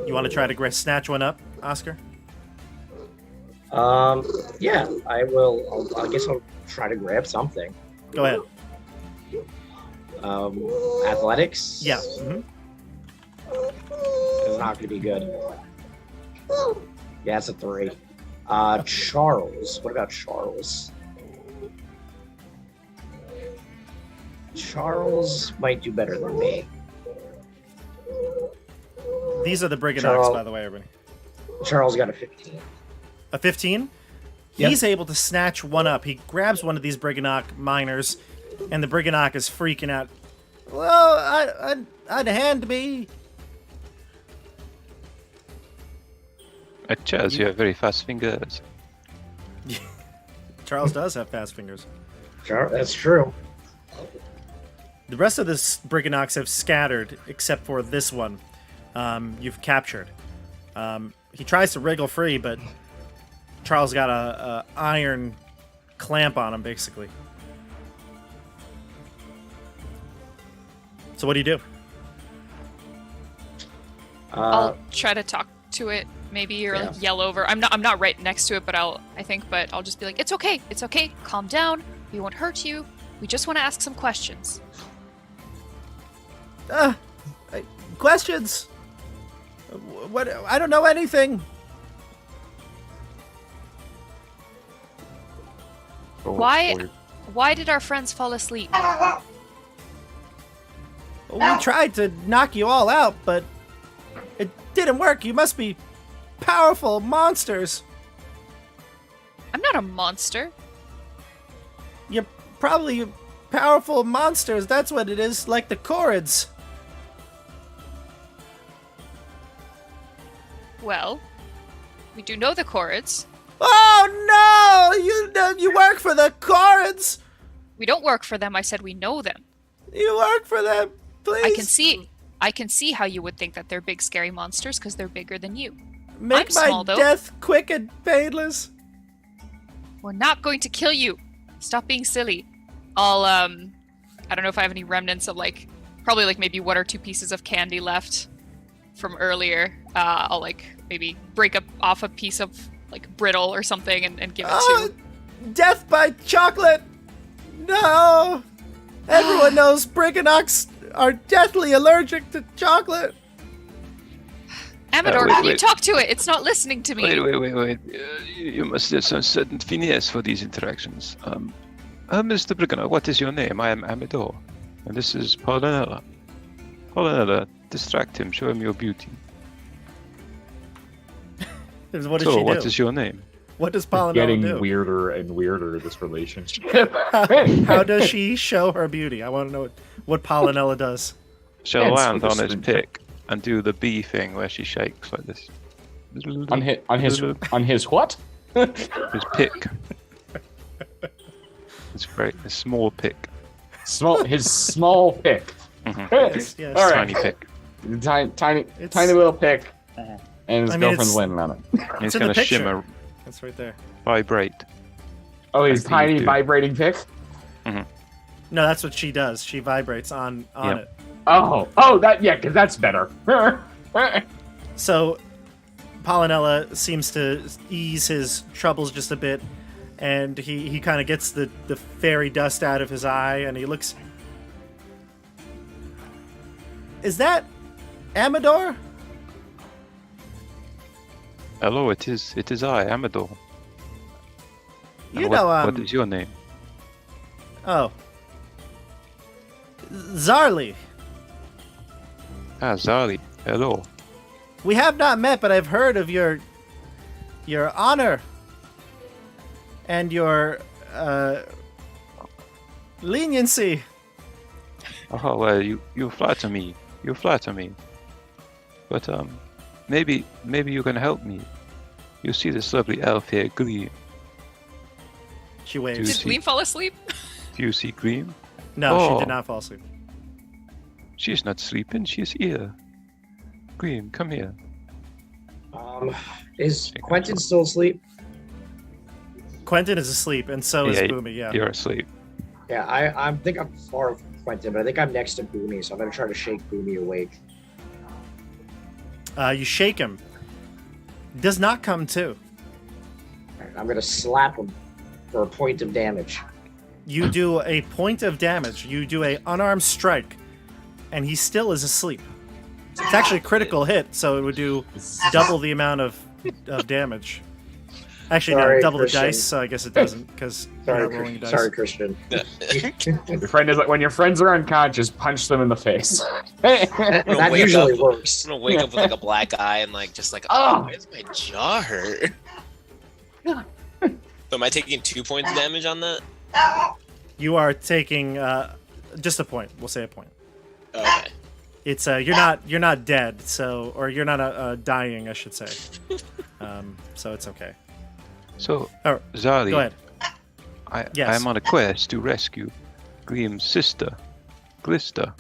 you want to try to snatch one up, Oscar? Yeah, I will. I guess I'll try to grab something. Go ahead. Athletics. Yeah. It's not going to be good. Yeah, it's a 3. Charles. What about Charles? Charles might do better than me. These are the Brigganoks, Charles- by the way, everybody. Charles got a 15. A 15? Yep. He's able to snatch one up. He grabs one of these Brigganock miners, and the Brigganock is freaking out. Well, I'd hand me. Chaz, you have very fast fingers. Charles does have fast fingers. That's true. The rest of the Brigganoks have scattered, except for this one. You've captured. He tries to wriggle free, but Charles got a iron clamp on him, basically. So what do you do? I'll try to talk to it, maybe, or Yeah. yell over. I'm not right next to it, but I'll just be like, it's okay, calm down. We won't hurt you. We just want to ask some questions. Questions? What? I don't know anything. Why did our friends fall asleep? We tried to knock you all out, but it didn't work. You must be powerful monsters. I'm not a monster. You're probably powerful monsters. That's what it is, like the Corrids. Well, we do know the Corrids. Oh no! You work for the Corrids. We don't work for them. I said we know them. You work for them, please. I can see how you would think that they're big scary monsters because they're bigger than you. Make I'm my small, though. death quick and painless. We're not going to kill you. Stop being silly. I'll I don't know if I have any remnants of probably maybe 1 or 2 pieces of candy left from earlier. I'll maybe break off a piece of brittle or something and give it to. Death by chocolate. No. Everyone knows Brigganoks are deathly allergic to chocolate. Amador, wait, can you wait. talk to it? It's not listening to me. Wait. You must have some certain finesse for these interactions. Mr. Brigganock, what is your name? I am Amador, and this is Paulinella. Paulinella, distract him. Show him your beauty. What does she do? What is your name? What does It's Paulinella getting do? weirder and weirder, this relationship. How does she show her beauty? I want to know what Paulinella does. She'll It's land like a on his spin. pick and do the bee thing where she shakes like this. on his what? His pick. It's great. A small pick. His small pick. Yes. All right. Tiny pick. Tiny little pick. And his I mean, girlfriend's it's- landing on it. He's in the gonna picture. shimmer, That's right there. vibrate. Oh, his Like tiny these do. vibrating pick? No, that's what she does. She vibrates on Yep. it. Oh, because that's better. So Paulinella seems to ease his troubles just a bit, and he kind of gets the fairy dust out of his eye, and he looks. Is that Amador? Hello, it is I, Amador. And You what, know, what is your name? Oh. Zarly. Ah, Zali. Hello. We have not met, but I've heard of your honor and your leniency. Oh well, you flatter me. You flatter me. But maybe you can help me. You see this lovely elf here, Gleam. She waves. Dude. Did Gleam fall asleep? Do you see Gleam? No, she Oh. did not fall asleep. She's not sleeping. She's here. Gleam, come here. Is Quentin still asleep? Quentin is asleep, and so is Yeah, Boomy. Yeah. You're asleep. Yeah, I think I'm far from Quentin, but I think I'm next to Boomy, so I'm gonna try to shake Boomy awake. You shake him. Does not come to. Alright, I'm gonna slap him for a point of damage. You do a point of damage. You do a unarmed strike, and he still is asleep. It's actually a critical hit, so it would do double the amount of damage. Actually, Sorry, no, double Christian. the dice, so I guess it doesn't, because you're not rolling dice. Sorry, Christian. Your friend is when your friends are unconscious, punch them in the face. That wake usually up. works. I'm gonna wake up with a black eye and Oh. why does my jaw hurt? So am I taking 2 points of damage on that? You are taking just a point. We'll say a point. Okay. It's you're not dead, so or you're not dying, I should say. So it's okay. So, Oh, Zali, go ahead. Yes. I am on a quest to rescue Gleam's sister, Glista,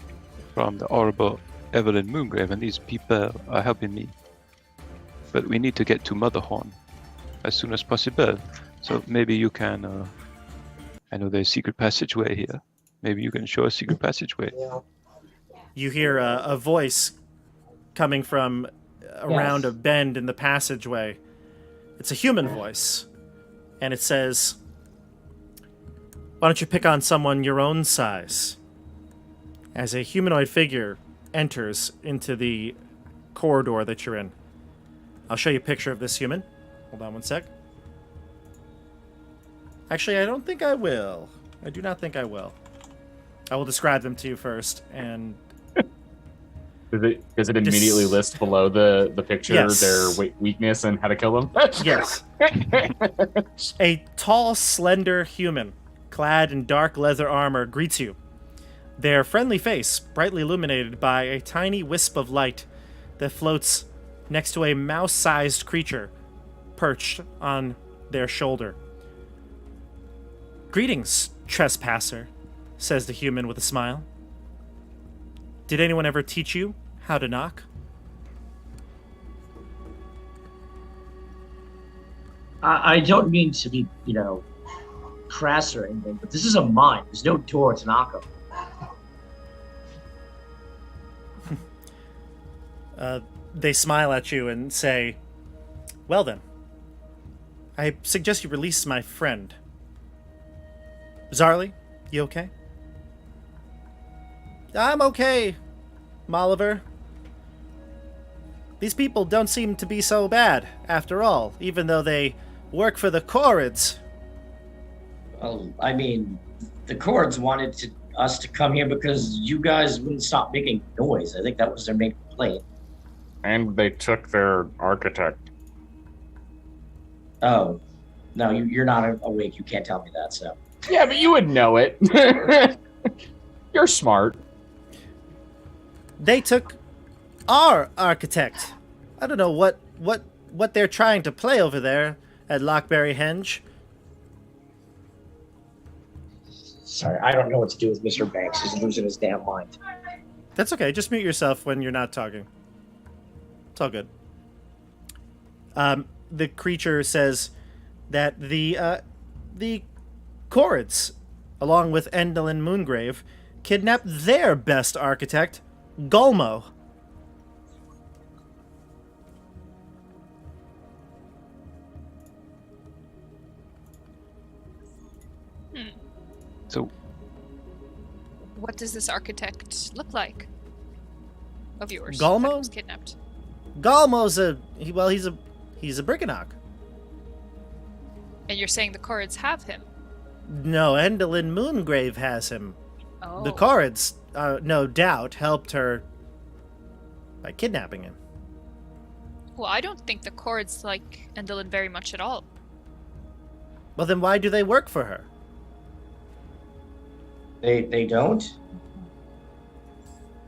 from the horrible Evelyn Moongrave, and these people are helping me. But we need to get to Motherhorn as soon as possible. So maybe you can. I know there's a secret passageway here. Maybe you can show a secret passageway. Yeah. You hear a voice coming from around Yes. a bend in the passageway. It's a human voice, and it says, Why don't you pick on someone your own size? As a humanoid figure enters into the corridor that you're in. I'll show you a picture of this human. Hold on one sec. Actually, I don't think I will. I do not think I will. I will describe them to you first, and... Does it immediately list below the picture Yes. their weakness and how to kill them? Yes. A tall, slender human, clad in dark leather armor, greets you. Their friendly face brightly illuminated by a tiny wisp of light that floats next to a mouse-sized creature perched on their shoulder. "Greetings, trespasser," says the human with a smile. "Did anyone ever teach you how to knock?" I don't mean to be, crass or anything, but this is a mine. There's no door to knock on. They smile at you and say, "Well then, I suggest you release my friend. Zarly, you okay?" "I'm okay, Molliver. These people don't seem to be so bad, after all, even though they work for the Corrids." Well, I mean, the Cords wanted us to come here because you guys wouldn't stop making noise. I think that was their main complaint. And they took their architect. Oh, no, you're not awake. You can't tell me that, so. Yeah, but you would know it. You're smart. "They took our architect. I don't know what they're trying to play over there at Lockberry Henge." Sorry, I don't know what to do with Mr. Banks. He's losing his damn mind. That's okay. Just mute yourself when you're not talking. It's all good. The creature says that the Corrids, along with Endel Moongrave, kidnapped their best architect, Gulmo. So, What does this architect look like? Of yours? Galmo? That was kidnapped. Gulmo's he's a Brigganock. And you're saying the Corrids have him? No, Endel Moongrave has him. Oh. The Corrids, no doubt, helped her by kidnapping him. Well, I don't think the Corrids like Endelin very much at all. Well, then why do they work for her? They don't?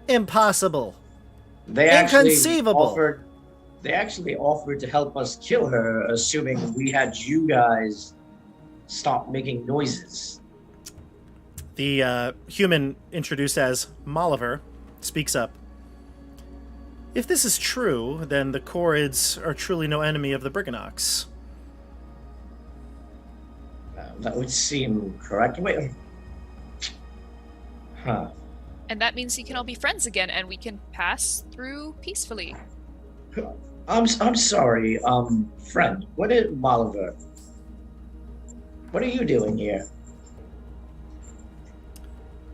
Impossible. They actually Inconceivable. They actually offered to help us kill her, assuming we had you guys stop making noises. The human introduced as Molliver speaks up. "If this is true, then the Corrids are truly no enemy of the Briggannocks." That would seem correct. Wait. Huh. And that means you can all be friends again, and we can pass through peacefully. I'm sorry, friend. What is Molliver? What are you doing here?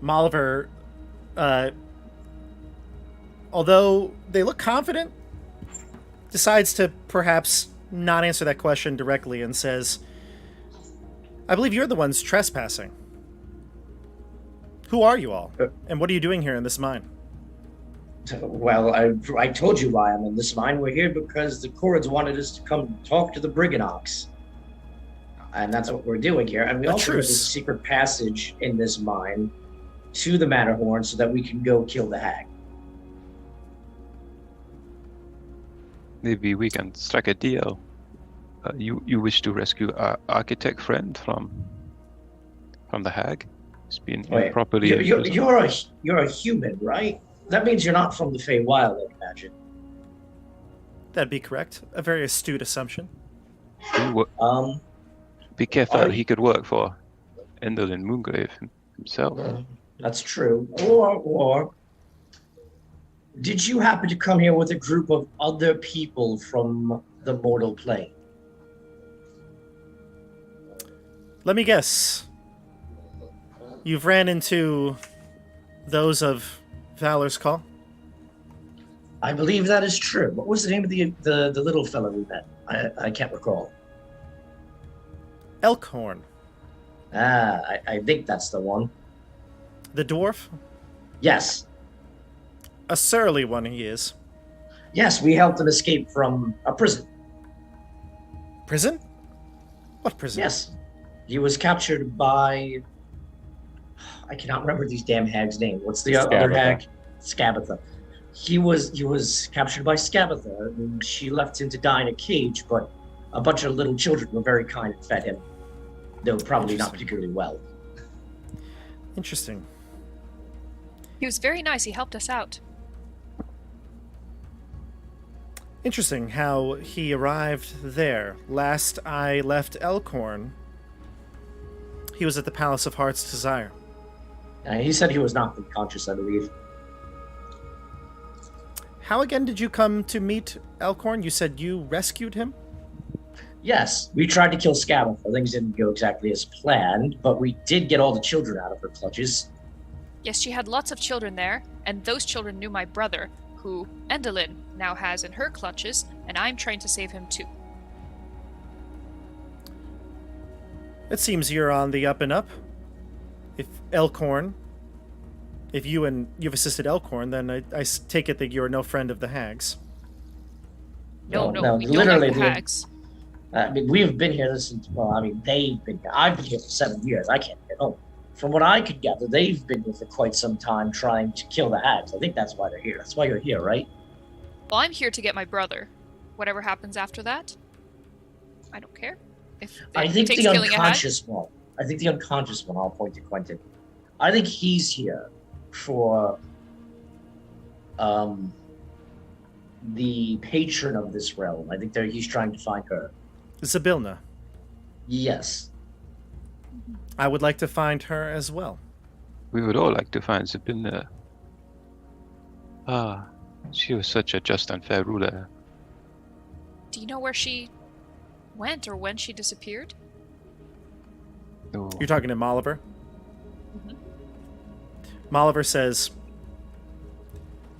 Molliver, although they look confident, decides to perhaps not answer that question directly and says, "I believe you're the ones trespassing. Who are you all? And what are you doing here in this mine?" Well, I told you why I'm in this mine. We're here because the Corrids wanted us to come talk to the Briggannocks. And that's what we're doing here. And we also have this secret passage in this mine to the Matterhorn so that we can go kill the hag. maybe we can strike a deal. You wish to rescue our architect friend from the hag? He's been improperly imprisoned. You're a human, right? That means you're not from the Feywild, I imagine. That'd be correct. A very astute assumption. Be careful. He could work for Endel and Moongrave himself. That's true. Or did you happen to come here with a group of other people from the mortal plane? Let me guess. You've ran into those of Valor's Call? I believe that is true. What was the name of the little fellow we met? I can't recall. Elkhorn. I think that's the one. The dwarf? Yes. A surly one he is. Yes, we helped him escape from a prison. Prison? What prison? Yes. He was captured by... I cannot remember these damn hags' name. What's the other Scabatha. hag? Scabatha. He was captured by Scabatha, and she left him to die in a cage, but a bunch of little children were very kind and fed him. They were probably not particularly well. Interesting. He was very nice. He helped us out. Interesting how he arrived there. Last I left Elkhorn, he was at the Palace of Heart's Desire. He said he was not conscious, I believe. How again did you come to meet Elkhorn? You said you rescued him? Yes, we tried to kill Scabatha. Things didn't go exactly as planned, but we did get all the children out of her clutches. Yes, she had lots of children there, and those children knew my brother, who Endelyn now has in her clutches, and I'm trying to save him too. It seems you're on the up and up. If you've assisted Elkhorn, then I take it that you're no friend of the hags. No, we don't literally, like the hags. I mean, we've been here since, they've been here. I've been here for 7 years. I can't get home. From what I could gather, they've been here for quite some time trying to kill the hags. I think that's why they're here. That's why you're here, right? Well, I'm here to get my brother. Whatever happens after that, I don't care. If I it think takes the killing a hag, unconscious one. I think the unconscious one, I'll point to Quentin. I think he's here for the patron of this realm. I think he's trying to find her. Zabilna. Yes. I would like to find her as well. We would all like to find Zabilna. She was such a just and fair ruler. do you know where she went or when she disappeared? No. You're talking to Molliver? Mhm. Molliver says,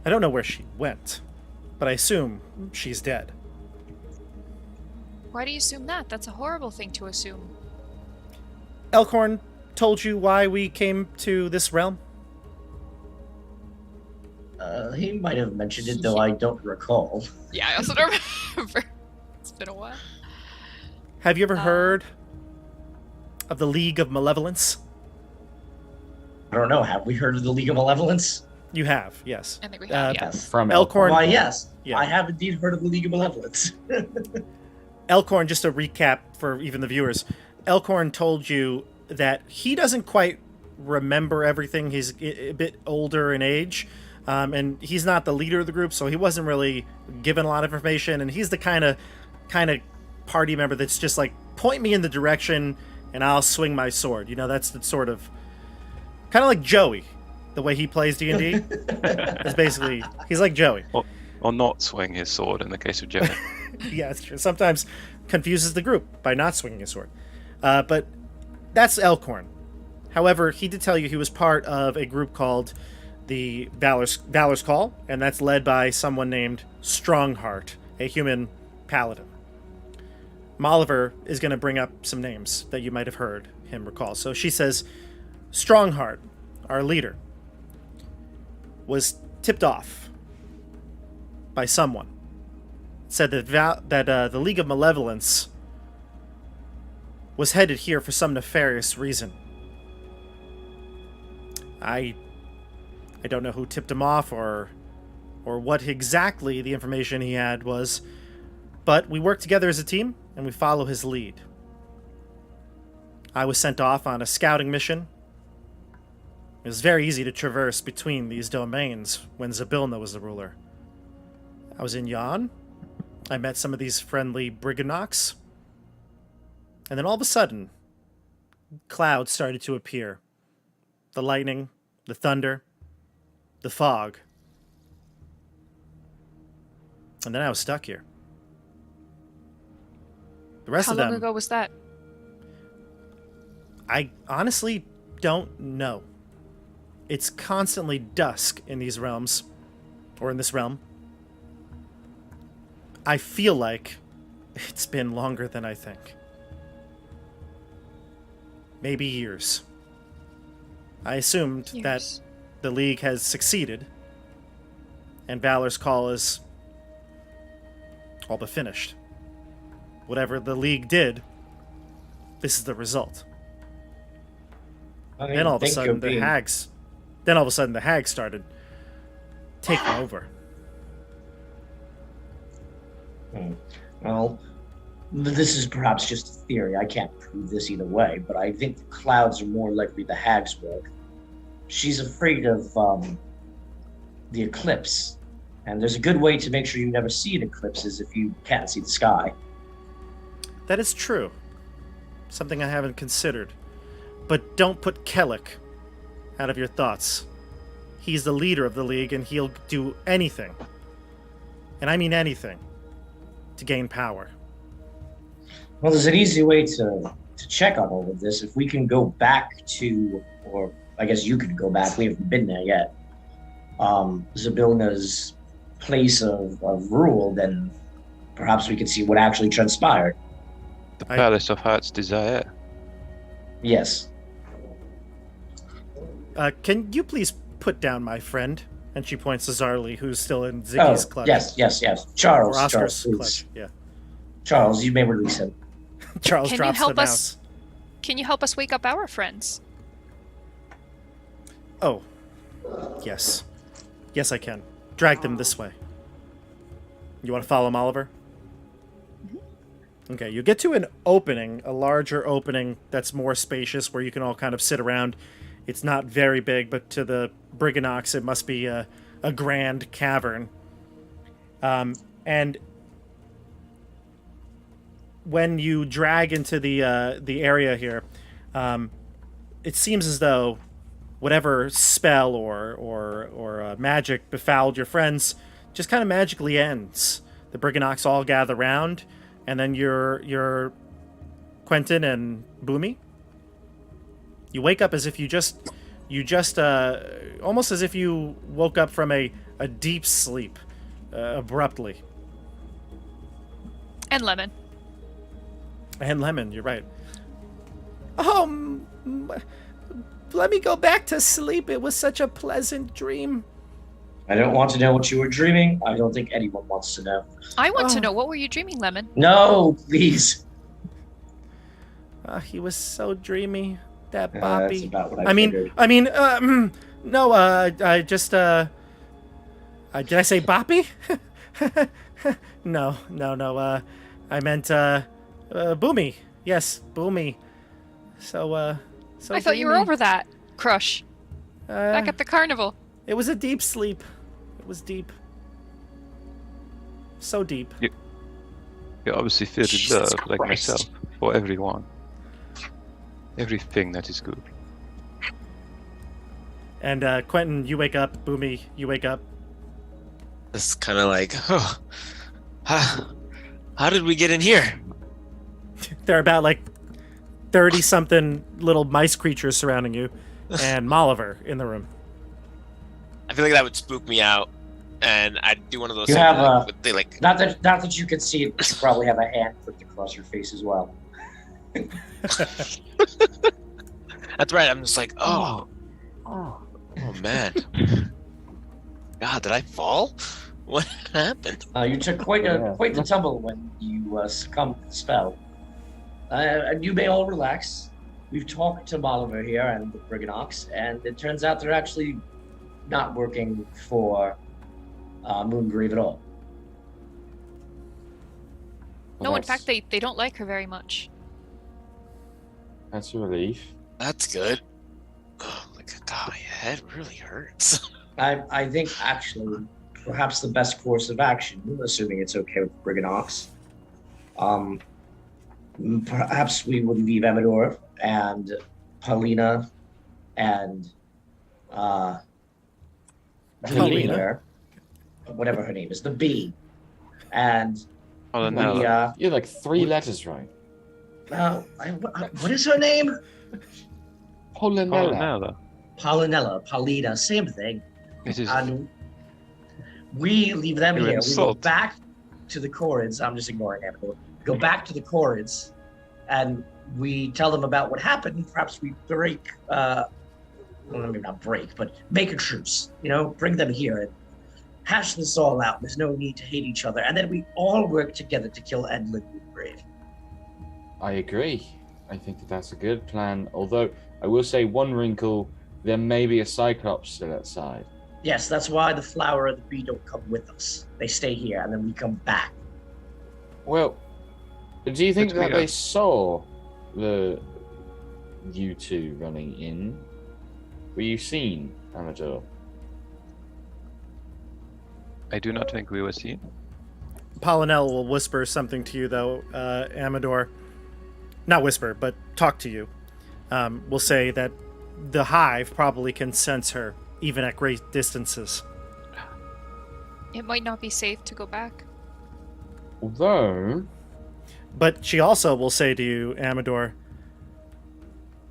I don't know where she went, but I assume she's dead. Why do you assume that? That's a horrible thing to assume. Elkhorn told you why we came to this realm? He might have mentioned it, though I don't recall. Yeah, I also don't remember. It's been a while. Have you ever heard of the League of Malevolence? I don't know. Have we heard of the League of Malevolence? You have, yes. I think we have, yeah. Yes. From Elkhorn. Why, yes. Yeah. I have indeed heard of the League of Malevolence. Elkhorn, just to recap for even the viewers, Elkhorn told you that he doesn't quite remember everything. He's a bit older in age, and he's not the leader of the group, so he wasn't really given a lot of information. And he's the kind of party member that's just like, point me in the direction, and I'll swing my sword. You know, that's the sort of kind of like Joey, the way he plays D&D. Is basically he's like Joey. Or not swing his sword in the case of Joey. Yeah, it's true. Sometimes confuses the group by not swinging a sword. But that's Elkhorn. However, he did tell you he was part of a group called the Valor's Call, and that's led by someone named Strongheart, a human paladin. Molliver is going to bring up some names that you might have heard him recall. So she says, Strongheart, our leader, was tipped off by someone. Said that the League of Malevolence was headed here for some nefarious reason. I don't know who tipped him off or what exactly the information he had was, but we work together as a team and we follow his lead. I was sent off on a scouting mission. It was very easy to traverse between these domains when Zabilna was the ruler. I was in Yon. I met some of these friendly Briggannocks. And then all of a sudden, clouds started to appear. The lightning, the thunder, the fog. And then I was stuck here. The rest How of long them, ago was that? I honestly don't know. It's constantly dusk in these realms, or in this realm. I feel like it's been longer than I think. Maybe years. I assumed that Years. the League has succeeded, and Valor's Call is all but finished. Whatever the League did, this is the result. Then all of a sudden the hags started taking over. Well, this is perhaps just a theory. I can't prove this either way, but I think the clouds are more likely the hag's work. She's afraid of the eclipse, and there's a good way to make sure you never see an eclipse is if you can't see the sky. That is true. Something I haven't considered. But don't put Kellic out of your thoughts. He's the leader of the League, and he'll do anything, and I mean anything, to gain power. Well, there's an easy way to check on all of this. If we can go back to, or I guess you could go back, we haven't been there yet, Zabilna's place of rule, then perhaps we could see what actually transpired. The Palace of Heart's Desire. Yes. Can you please put down my friend? And she points to Zarly, who's still in Ziggy's clutch. Yes. Or Charles, Oscar's please. clutch, yeah. Charles, you may release him. Charles Can you drops the help us? mouse. Can you help us wake up our friends? Oh, yes. Yes, I can. Drag them this way. You want to follow him, Oliver? Okay, you get to an opening, a larger opening that's more spacious, where you can all kind of sit around. It's not very big, but to the Briggannocks, it must be a grand cavern. And when you drag into the area here, it seems as though whatever spell or magic befouled your friends just kind of magically ends. The Briggannocks all gather round, and then you're Quentin and Boomy. You wake up as if you just almost as if you woke up from a deep sleep abruptly. And Lemon. And Lemon, you're right. Oh, let me go back to sleep. It was such a pleasant dream. I don't want to know what you were dreaming. I don't think anyone wants to know. I want to know, what were you dreaming, Lemon? No, please. He was so dreamy, that That's Boppy. about what I figured. No, I just, did I say Boppy? No, I meant, Boomy. Yes, Boomy. So I thought you were dreamy. over that, Crush. Back at the carnival. It was a deep sleep. It was deep. So deep. You obviously feel the Jesus love, like Christ. myself, for everyone. Everything that is good. And Quentin, you wake up. Boomy, you wake up. It's kind of like, oh, how did we get in here? There are about like 30-something little mice creatures surrounding you, and Molliver in the room. I feel like that would spook me out, and I'd do one of those. You things have where, like, they like. Not that you can see it, you probably have a hand flipped across your face as well. That's right. I'm just like, oh man. God, did I fall? What happened? You took quite the tumble when you succumbed to the spell. And you may all relax. We've talked to Molliver here and the Briggannocks, and it turns out they're actually not working for Moongrave at all. No, in fact, they don't like her very much. That's a relief. That's good. Oh my God, my head really hurts. I think actually perhaps the best course of action, assuming it's okay with the Briggannocks, perhaps we would leave Amador and Paulina and Paulina? there, whatever her name is, the bee, and Oh, we, no. You had like 3 letters right. what is her name? Polinella. Polinella. Paulina, same thing. It is. And we leave them You here. We go insult. back to the Corrids. I'm just ignoring him. Go back to the Corrids, and we tell them about what happened. Perhaps we break, well, maybe not break, but make a truce. Bring them here and hash this all out. There's no need to hate each other. And then we all work together to kill Edlin Grave. I agree. I think that's a good plan. Although, I will say one wrinkle, there may be a Cyclops still outside. Yes, that's why the flower and the bee don't come with us. They stay here, and then we come back. Well, do you think Let's that go. they saw you two running in? Were you seen, Amador? I do not think we were seen. Polinella will whisper something to you, though, Amador. Not whisper, but talk to you. Will say that the hive probably can sense her, even at great distances. It might not be safe to go back. Although, But she also will say to you, Amador,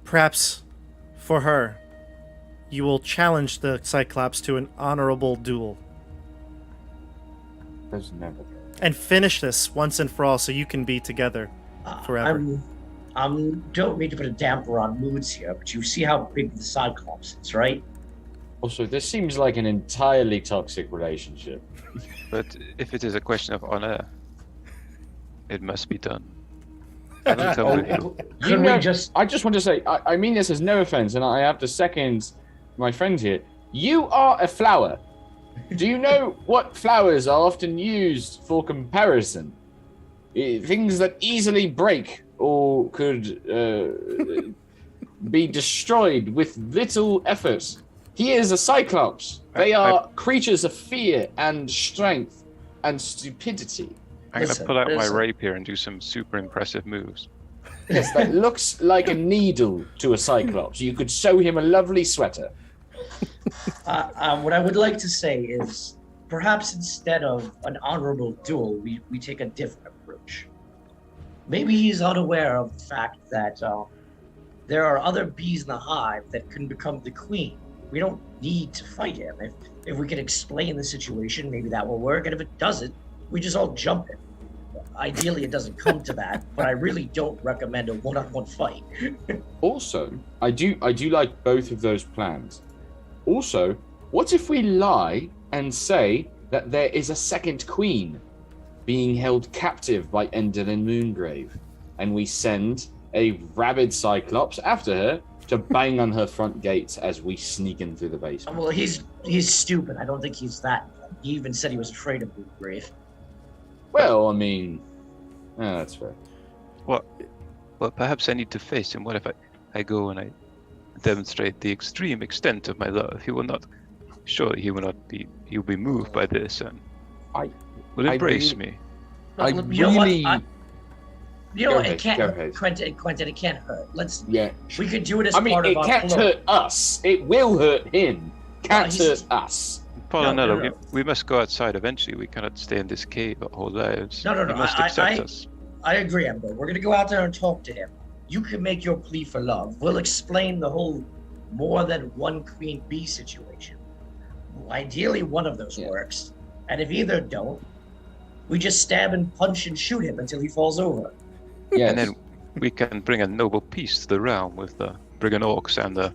perhaps for her, you will challenge the Cyclops to an honorable duel there's never. and finish this once and for all so you can be together forever. Don't mean to put a damper on moods here, but you see how big the Cyclops is, right? Also, this seems like an entirely toxic relationship. But if it is a question of honor, it must be done. I will come with you. Could we just... I just want to say, I mean this as no offense, and I have to second my friend here. You are a flower. Do you know what flowers are often used for comparison? Things that easily break or could be destroyed with little effort. He is a Cyclops. They are creatures of fear and strength and stupidity. I'm going to Listen, pull out my listen. rapier and do some super impressive moves. Yes, that looks like a needle to a Cyclops. You could sew him a lovely sweater. What I would like to say is, perhaps instead of an honorable duel, we take a different approach. Maybe he's unaware of the fact that there are other bees in the hive that can become the queen. We don't need to fight him. If we can explain the situation, maybe that will work. And if it doesn't, we just all jump him. Ideally, it doesn't come to that, but I really don't recommend a one-on-one fight. Also, I do like both of those plans. Also, what if we lie and say that there is a second queen being held captive by Enderlin Moongrave, and we send a rabid Cyclops after her to bang on her front gates as we sneak in through the basement? Well, he's stupid. I don't think he's that. He even said he was afraid of Moongrave. Well, I mean, that's fair. Well, perhaps I need to face him. What if I go and I demonstrate the extreme extent of my love? He will not. Surely he will not be. He will be moved by this and will embrace me. I You know what? really. You know Go what? ahead, It can't go hurt. ahead. Quentin, it can't hurt. Yeah. We could do it as I mean, part it of our can't club. hurt us. It will hurt him. Can't he's- hurt us. Polinella, no. we must go outside eventually. We cannot stay in this cave our whole lives. No. He must accept us. I agree, Amber. We're gonna go out there and talk to him. You can make your plea for love. We'll explain the whole more than one queen bee situation. Ideally, one of those works. And if either don't, we just stab and punch and shoot him until he falls over. Yes. And then we can bring a noble peace to the realm with the Brigganock and the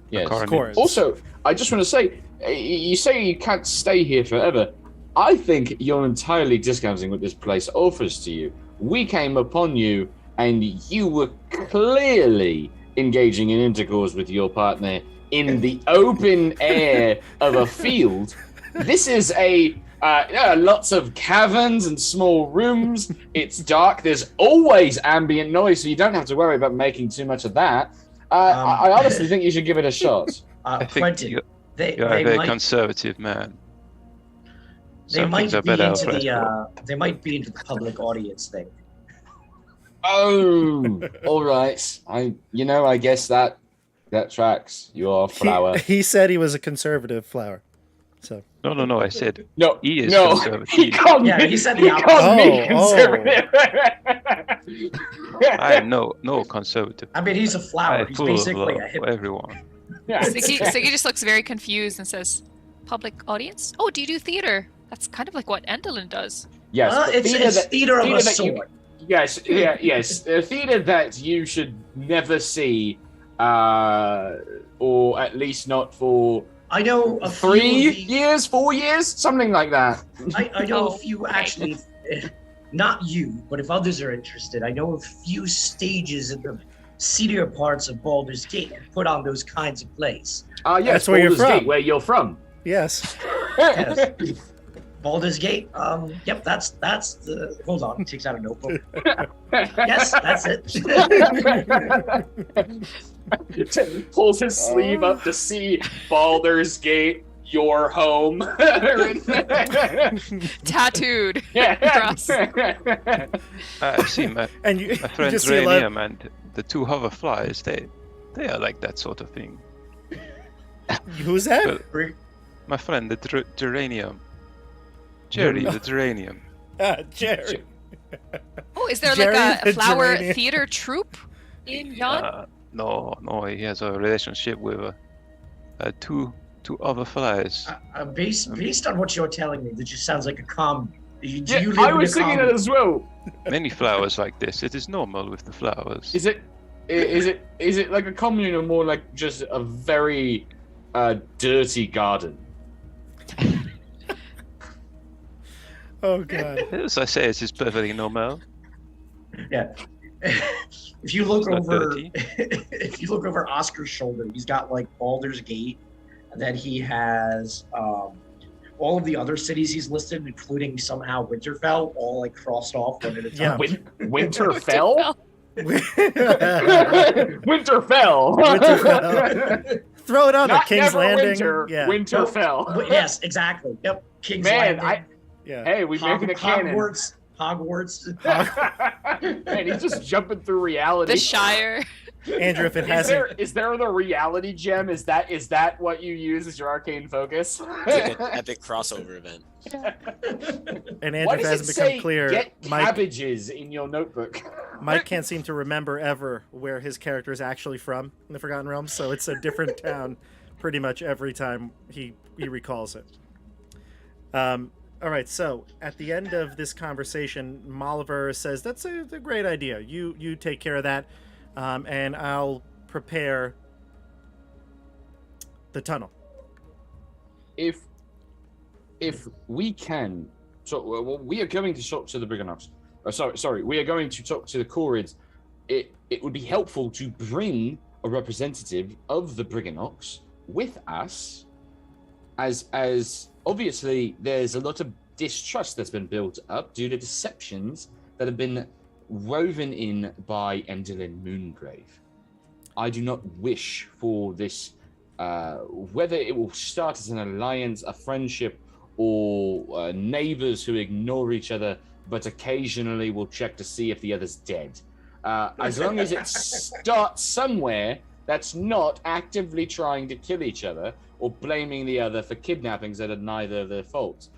Yes. Corrids. Corrids. Also, I just want to say, you say you can't stay here forever. I think you're entirely discounting what this place offers to you. We came upon you, and you were clearly engaging in intercourse with your partner in the open air of a field. This is lots of caverns and small rooms. It's dark. There's always ambient noise, so you don't have to worry about making too much of that. I honestly think you should give it a shot. I think Quentin, you're they a very might conservative man. they Some might things are be better into elsewhere. they might be into the public audience thing. Oh, all right. I guess that tracks. You're a flower. He said he was a conservative flower. So No. I said No, he is no. conservative. He called Yeah, me. he said He the called me opposite. conservative. I am no conservative. I mean, he's a flower. I'm He's full of basically love a for hippie. everyone. Yeah. Siggy just looks very confused and says, "Public audience? Oh, do you do theater? That's kind of like what Endelin does." Yes, but It's theater of a theater that you- sort. Yes, yes. A theater that you should never see, or at least not for I know a 3 few of the, years, 4 years, something like that. I know Oh, a few okay. actually, not you, but if others are interested, I know a few stages in the seedier parts of Baldur's Gate that put on those kinds of plays. Yes, That's where you're Baldur's from. Gate, where you're from. Yes. Yes. Baldur's Gate. Yep, that's the. Hold on, he takes out a notebook. Yes, that's it. Pulls his sleeve up to see Baldur's Gate, your home. Tattooed Yeah. across. I see my And you friends just see a lot. Ranium and the two hoverflies. They are like that sort of thing. Who's that? But my friend, the geranium. Jerry, the geranium. Jerry. Oh, is there Jerry like the a flower geranium. theater troupe in Yon? No, he has a relationship with two hoverflies. Based on what you're telling me, that just sounds like a commune. Do you live I in was a thinking that commune? as well. Many flowers like this. It is normal with the flowers. Is it like a commune or more like just a very dirty garden? Oh god. As I say, it is perfectly normal. Yeah. If you look It's not over, dirty. if you look over Oscar's shoulder, he's got like Baldur's Gate, and then he has all of the other cities he's listed, including somehow Winterfell, all like crossed off one at a Yeah. time. Winterfell? Winterfell. Winterfell. Throw it on Not the King's never Landing. winter, Yeah. Winterfell. Yes, exactly. Yep. King's Man, Landing. Yeah. hey, we making a canon. Hogwarts. Man, he's just jumping through reality. The Shire. Andrew, if it Is hasn't, there the reality gem? Is that what you use as your arcane focus? It's like an epic crossover event. and Why Andrew does hasn't it become say clear, get Mike cabbages in your notebook? Mike can't seem to remember ever where his character is actually from in the Forgotten Realms, so it's a different town pretty much every time he recalls it. All right, so at the end of this conversation, Molliver says, "That's a great idea. You take care of that, and I'll prepare the tunnel." If we can, so we are going to talk to the Briggannocks. Sorry, we are going to talk to the Corrids. It would be helpful to bring a representative of the Briggannocks with us, as obviously there's a lot of distrust that's been built up due to deceptions that have been woven in by Endelin Moongrave. I do not wish for this, whether it will start as an alliance, a friendship, or neighbors who ignore each other but occasionally will check to see if the other's dead. As long as it starts somewhere that's not actively trying to kill each other or blaming the other for kidnappings that are neither of their fault.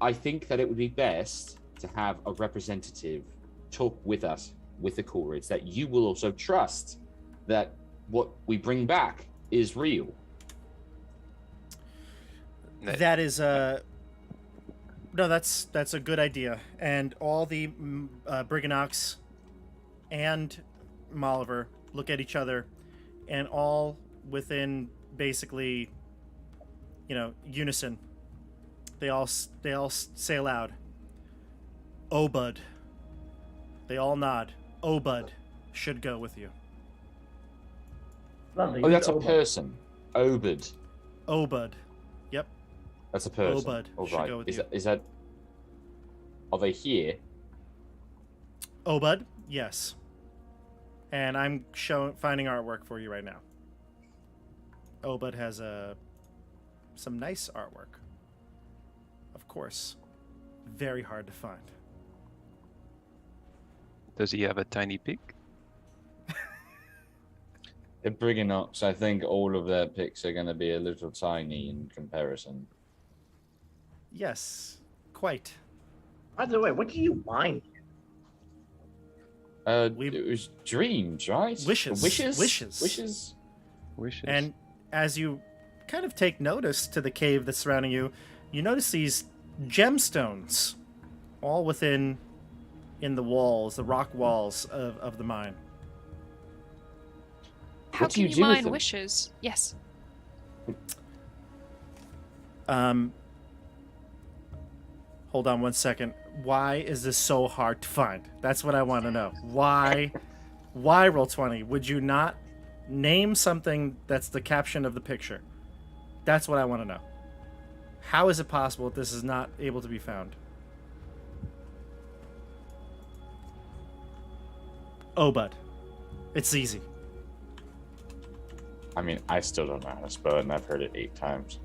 I think that it would be best to have a representative talk with us, with the Corrids, that you will also trust that what we bring back is real. That is no, that's a good idea, and all the Briggannocks and Molliver look at each other, and all within basically, unison. They all say aloud, "Obud." They all nod. Obud should go with you. Lovely. Oh, that's a Obud. person. Obud. Obud. Yep. That's a person. Obud All should right. go with Is you. that? Are they here? Obud, yes. And I'm finding artwork for you right now. Obud has some nice artwork. Of course. Very hard to find. Does he have a tiny pig? The Briggannocks, I think all of their picks are going to be a little tiny in comparison. Yes, quite. By the way, what do you mine? It was dreams, right? Wishes. Wishes. And as you kind of take notice to the cave that's surrounding you, you notice these gemstones all within in the walls, the rock walls of the mine. How What do can you you do with mine them? wishes? Yes. Hold on one second. Why is this so hard to find? That's what I want to know. Why Roll20? Would you not name something that's the caption of the picture? That's what I want to know. How is it possible that this is not able to be found? Oh, bud. It's easy. I mean, I still don't know how to spell it, and I've heard it 8 times.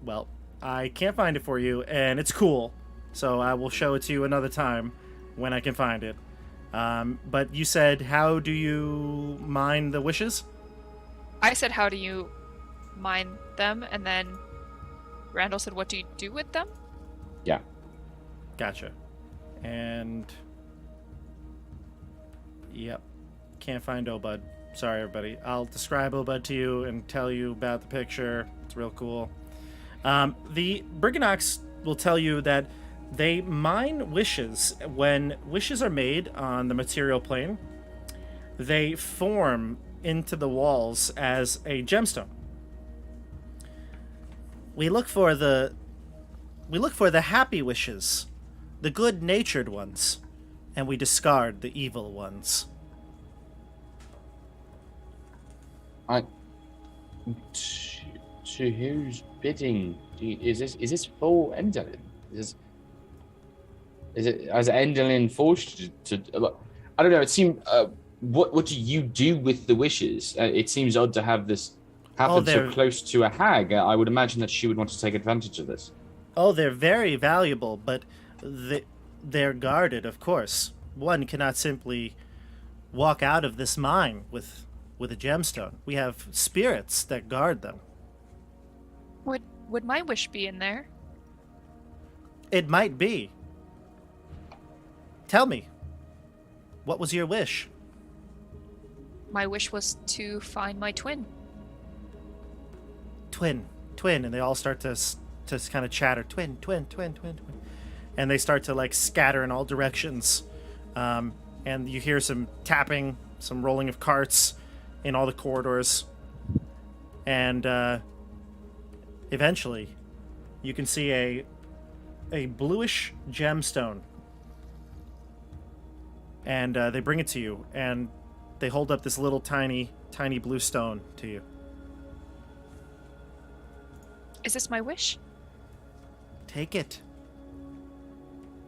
Well, I can't find it for you, and it's cool. So I will show it to you another time when I can find it. But you said, how do you mine the wishes? I said, how do you mine them? And then Randall said, what do you do with them? Yeah. Gotcha. And... Yep. Can't find Obud. Sorry, everybody. I'll describe Obud to you and tell you about the picture. It's real cool. The Briggannocks will tell you that they mine wishes. When wishes are made on the material plane, they form into the walls as a gemstone. We look for the happy wishes, the good-natured ones, and we discard the evil ones. To whose bidding is this for Endelin? Is it as Endelin forced to I don't know. It seemed. What do you do with the wishes? It seems odd to have this happen so close to a hag. I would imagine that she would want to take advantage of this. Oh, they're very valuable, but they're guarded, of course. One cannot simply walk out of this mine with a gemstone. We have spirits that guard them. Would my wish be in there? It might be. Tell me, what was your wish? My wish was to find my twin. Twin, and they all start to kind of chatter. Twin. And they start to like scatter in all directions. And you hear some tapping, some rolling of carts in all the corridors. And eventually, you can see a bluish gemstone. And they bring it to you, and they hold up this little tiny blue stone to you. Is this my wish? Take it.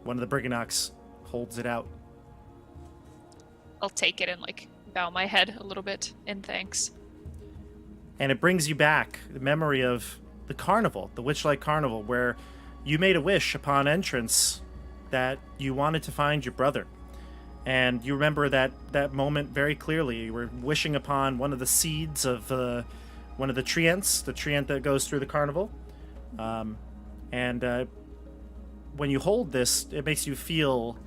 One of the Briggannocks holds it out. I'll take it and like bow my head a little bit in thanks. And it brings you back the memory of the carnival, the Witchlight Carnival, where you made a wish upon entrance that you wanted to find your brother. And you remember that moment very clearly. You were wishing upon one of the seeds of one of the treants, the treant that goes through the carnival. And when you hold this, it makes you feel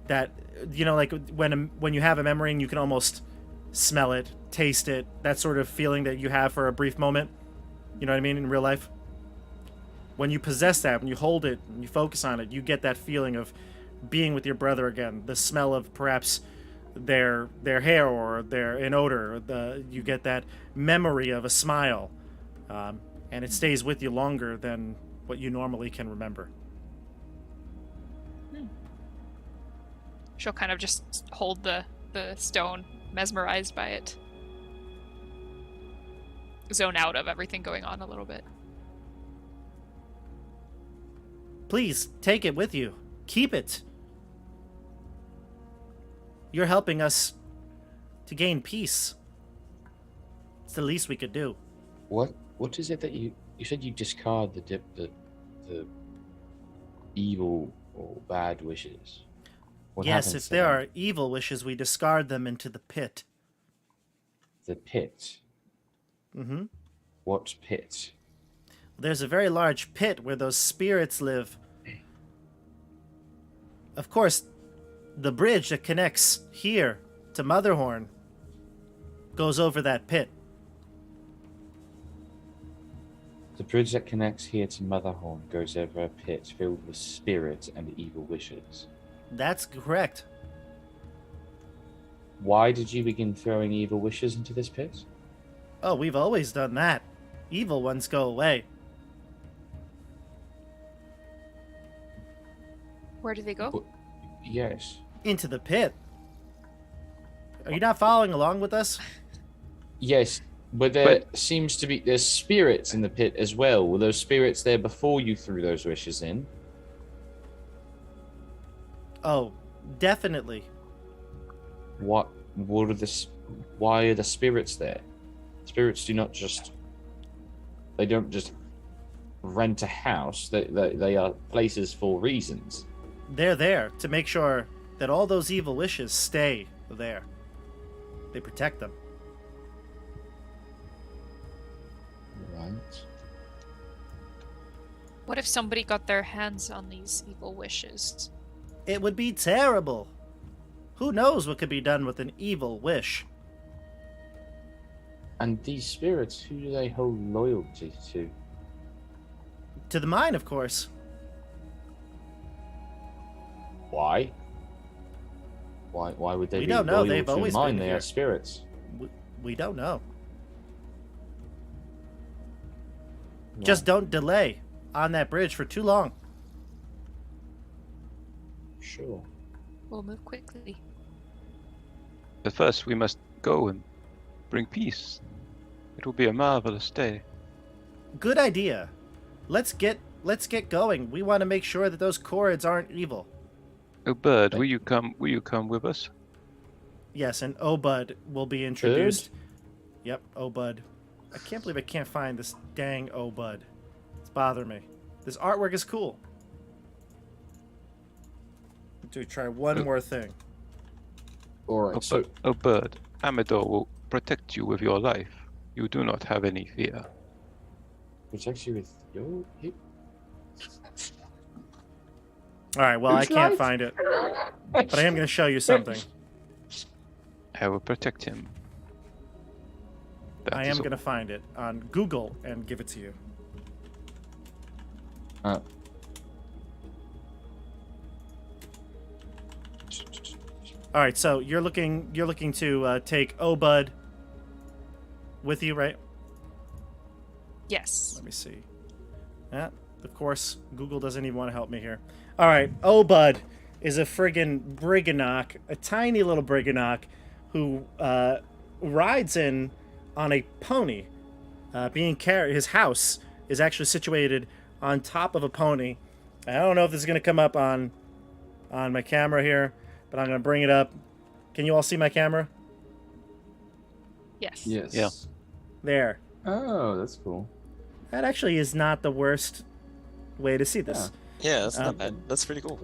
that, you know, like when you have a memory and you can almost smell it, taste it, that sort of feeling that you have for a brief moment. You know what I mean, in real life? When you possess that, when you hold it, and you focus on it, you get that feeling of being with your brother again. The smell of perhaps their hair or an odor. You get that memory of a smile, and it stays with you longer than what you normally can remember. She'll kind of just hold the stone, mesmerized by it. Zone out of everything going on a little bit. Please, take it with you. Keep it. You're helping us to gain peace. It's the least we could do. What is it that you said you discard the evil or bad wishes? What Yes, happens if to there them? are evil wishes, we discard them into the pit. The pit. Mm-hmm. What pit? There's a very large pit where those spirits live. Of course, the bridge that connects here to Motherhorn goes over that pit. The bridge that connects here to Motherhorn goes over a pit filled with spirits and evil wishes. That's correct. Why did you begin throwing evil wishes into this pit? Oh, we've always done that. Evil ones go away. Where do they go? But- yes. Into the pit. Are you not following along with us? Yes, but there seems to be there's spirits in the pit as well. Were those spirits there before you threw those wishes in? Oh, definitely. What are why are the spirits there? Spirits do not just they don't just rent a house. They are places for reasons. They're there to make sure that all those evil wishes stay there. They protect them. Right. What if somebody got their hands on these evil wishes? It would be terrible. Who knows what could be done with an evil wish? And these spirits, who do they hold loyalty to? To the mine, of course. Why? Why would they We be don't know. loyal They've to always mine? been They here. are spirits. We don't know. Right. Just don't delay on that bridge for too long. Sure. We'll move quickly. But first, we must go and bring peace. It will be a marvelous day. Good idea. Let's get going. We want to make sure that those cords aren't evil. Oh, Bird, will you come? Will you come with us? Yes, and Obud will be introduced. Yep, Obud. I can't believe I can't find this dang Obud. It's bothering me. This artwork is cool. Do try one more thing. All right. So Oh, Bird, Amador will protect you with your life. You do not have any fear. protect you with your hip. All right, well, I can't find it, but I am going to show you something. I will protect him. That I is am all. going to find it on Google and give it to you. All right, so you're looking to take Obud with you, right? Yes. Let me see. Of course, Google doesn't even want to help me here. All right, Obud is a friggin' Brigganock, a tiny little Brigganock, who rides in on a pony. Being carried, his house is actually situated on top of a pony. I don't know if this is gonna come up on my camera here, but I'm gonna bring it up. Can you all see my camera? Yes. Yes. Yeah. There. Oh, that's cool. That actually is not the worst way to see this. Yeah, that's Um, not bad. That's pretty cool.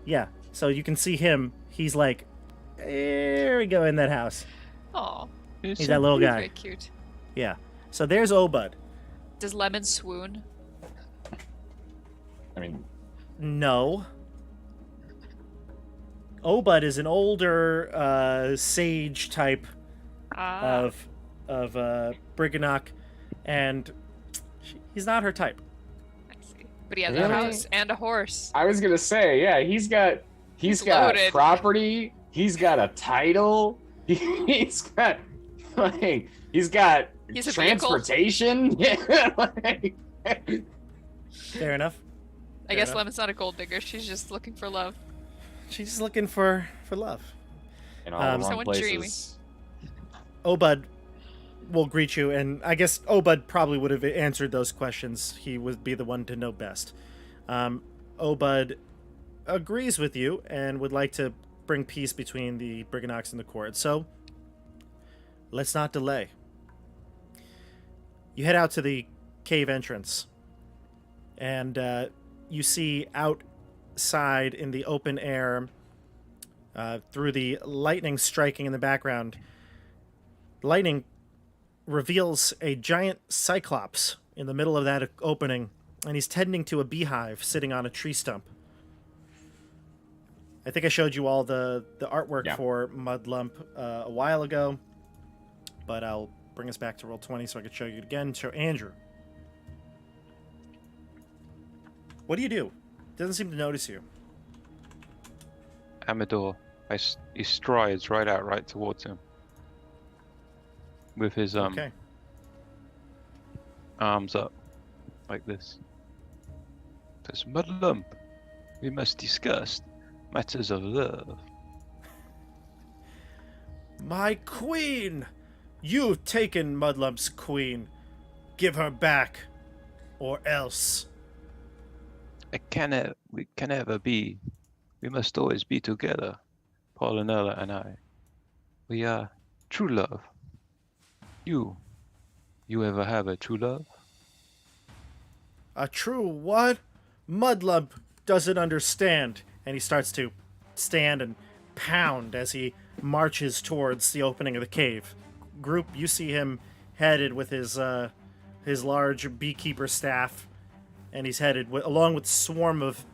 Yeah. So you can see him. He's like, there we go in that house. Oh, He's that little very guy. cute. Yeah. So there's Obud. Does Lemon swoon? I mean, No. Obud is an older sage type Ah, of Brigganock, and he's not her type. I see. But he has Really? a house and a horse. I was gonna say, yeah, he's got loaded. property, he's got a title, he's got he's got He's a vehicle. transportation. Yeah, like, Fair enough. I guess enough. Lemon's not a gold digger. She's just looking for love. She's just looking for love. in all the wrong Someone dreamy. places. Obud will greet you, and I guess Obud probably would have answered those questions. He would be the one to know best. Obud agrees with you and would like to bring peace between the Brigganocks and the Court. So, let's not delay. You head out to the cave entrance, and you see outside in the open air, through the lightning striking in the background, lightning reveals a giant cyclops in the middle of that opening, and he's tending to a beehive sitting on a tree stump. I think I showed you all the artwork for Mudlump a while ago, but I'll bring us back to Roll20 so I can show you it again. Show Andrew. What do you do? Doesn't seem to notice you. Amador, he strides right towards him. With his Okay. arms up, like this. Says, Mudlump, we must discuss matters of love. My queen! You've taken Mudlump's queen. Give her back, or else. We can never be. We must always be together, Paulinella and I. We are true love. You ever have a true love? A true what? Mudlump doesn't understand. And he starts to stand and pound as he marches towards the opening of the cave. Group, you see him headed with his large beekeeper staff, and he's headed along with a swarm of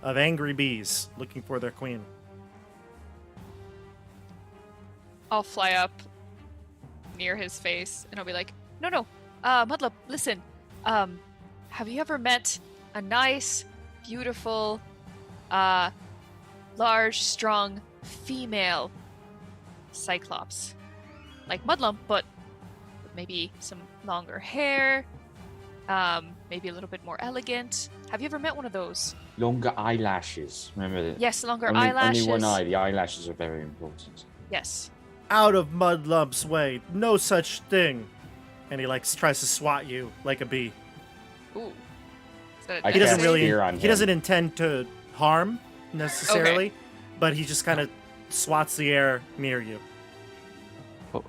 angry bees looking for their queen. I'll fly up near his face and I'll be like, no, Mudlump, listen. Have you ever met a nice, beautiful, large, strong female Cyclops? Like Mudlump, but with maybe some longer hair, maybe a little bit more elegant. Have you ever met one of those? Longer eyelashes. Remember that? Yes, longer only, eyelashes. Only one eye. The eyelashes are very important. Yes. Out of Mudlump's way. No such thing. And he tries to swat you like a bee. Ooh. Is that a I He doesn't cast really. fear on He him. doesn't intend to harm necessarily, but he just kind of swats the air near you.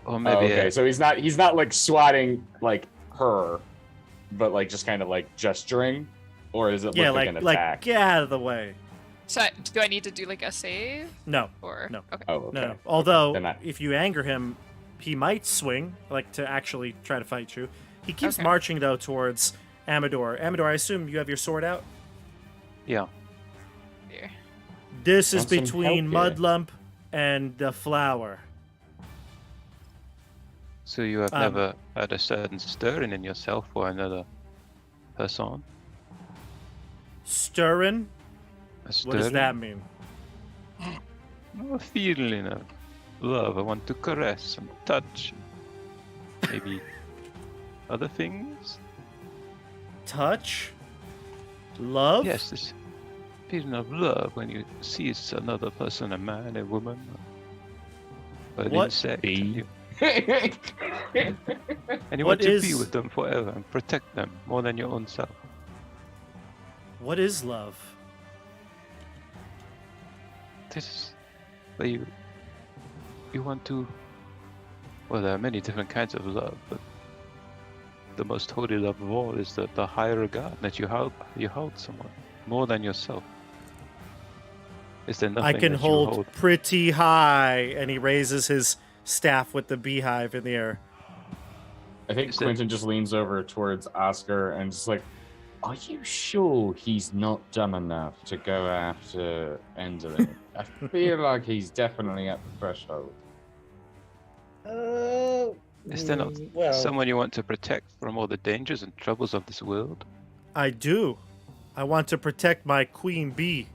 Or maybe okay, so he's not like swatting like her, but like just kind of like gesturing, or is it Yeah, like an attack? get out of the way. So do I need to do like a save? No. Or No. Okay. Oh, okay. No. Although, Then if you anger him, he might swing, to actually try to fight you. He keeps Okay. marching, though, towards Amador. Amador, I assume you have your sword out? Yeah. Here. This is Want some between help here? Mudlump and the flower. So you have never had a certain stirring in yourself for another person? Stirring? A What does stirring? that mean? A feeling of love. I want to caress and touch. Maybe other things? Touch? Love? Yes, this feeling of love when you see another person, a man, a woman, or an What? insect. Bee. And you What want to be is- with them forever and protect them more than your own self. What is love? This is where you want to. Well, there are many different kinds of love, but the most holy love of all is the high regard that you hold someone more than yourself. Is there nothing I can that you hold pretty high. And he raises his staff with the beehive in the air. I think Is it- Quentin just leans over towards Oscar and just like, are you sure he's not dumb enough to go after Enderlin? I feel like he's definitely at the threshold. Is there not someone you want to protect from all the dangers and troubles of this world? I do. I want to protect my queen bee.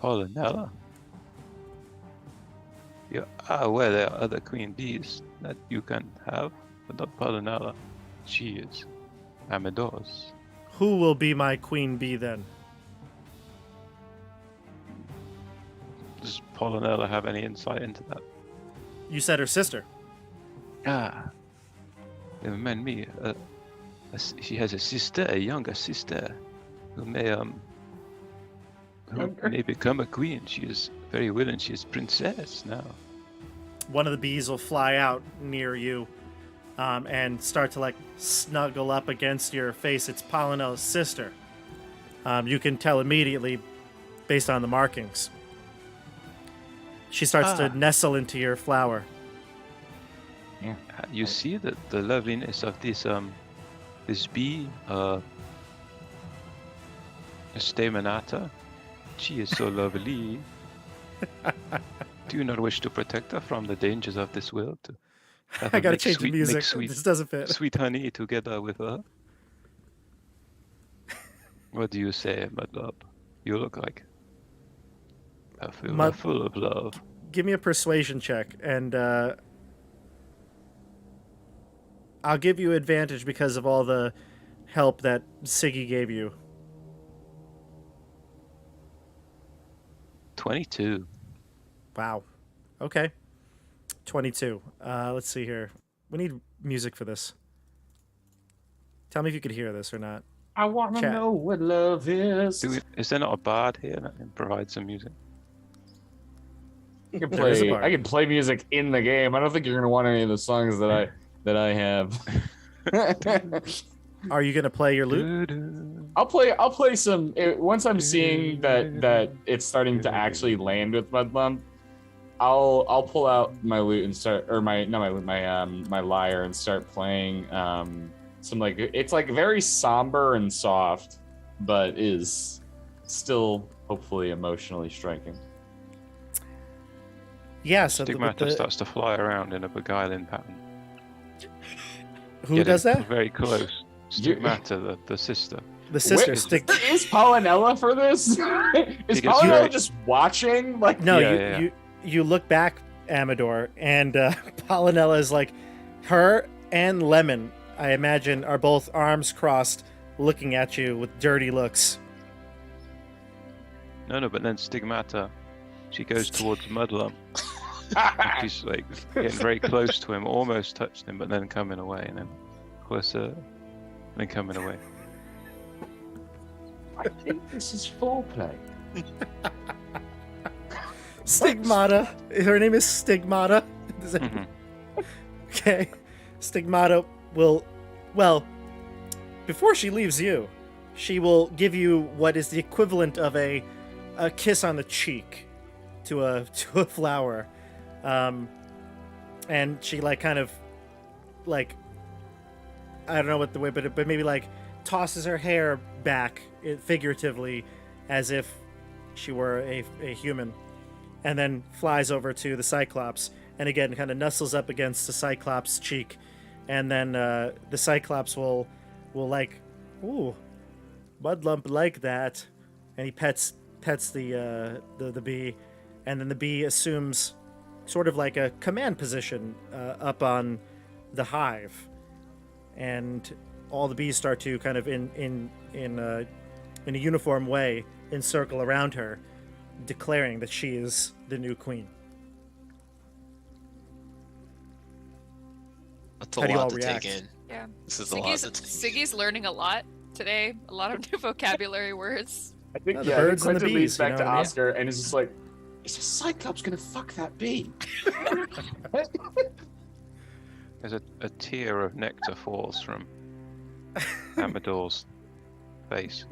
Paulinella? You are aware there are other queen bees that you can have, but not Paulinella. She is Amador's. Who will be my queen bee then? Does Paulinella have any insight into that? You said her sister. Ah, never mind me. She has a sister, a younger sister, who may become a queen. She is very willing. She is princess now. One of the bees will fly out near you and start to snuggle up against your face. It's Polinella's sister. You can tell immediately based on the markings. She starts to nestle into your flower. Yeah. You see that the loveliness of this bee, Staminata. She is so lovely. Do you not wish to protect her from the dangers of this world? To have I her gotta make change the sweet- make music. Sweet, This doesn't fit. sweet honey together with her. What do you say, Mudlop? You look like full of love. Give me a persuasion check, and I'll give you advantage because of all the help that Siggy gave you. 22. Wow. Okay. 22. Let's see here. We need music for this. Tell me if you could hear this or not. I want to Chat. know what love is. Is there not a bard here that can provide some music? I can There is a play. bar. I can play music in the game. I don't think you're gonna want any of the songs that I have. Are you gonna play your lute? I'll play some once I'm seeing that it's starting to actually land with Mudlump. I'll pull out my lute and start, or my lyre and start playing some, like, it's like very somber and soft, but is still hopefully emotionally striking. Yeah. So Stigmata starts to fly around in a beguiling pattern. who Getting does that? Very close. Stigmata, the sister. The sister. Wait, is Paulinella for this? Is Because Paulinella you're- just watching? Like, No, Yeah. you look back, Amador, and Paulinella is like, her and Lemon, I imagine, are both arms crossed, looking at you with dirty looks. No, but then Stigmata, she goes towards Mudlump. She's like getting very close to him, almost touched him, but then coming away, and then closer, and then coming away. I think this is foreplay. Stigmata. Her name is Stigmata. Is it- Mhm. Okay. Stigmata will, well, before she leaves you, she will give you what is the equivalent of a kiss on the cheek to a flower. And she like kind of like, I don't know what the way, but maybe like tosses her hair back figuratively as if she were a human, and then flies over to the Cyclops and again kind of nuzzles up against the Cyclops' cheek, and then the Cyclops will like, ooh, Mudlump like that, and he pets the bee, and then the bee assumes sort of like a command position up on the hive, and all the bees start to kind of in a uniform way encircle around her, declaring that she is the new queen. That's a How do you lot all to react? take in. Yeah. This is a lot to take in. Siggy's learning a lot today. A lot of new vocabulary words. I think, No, the yeah, I think birds and the Quentin bees, leads back you to know what I mean? Oscar and is just like, is a Cyclops gonna fuck that bee? There's a tear of nectar falls from Amador's face.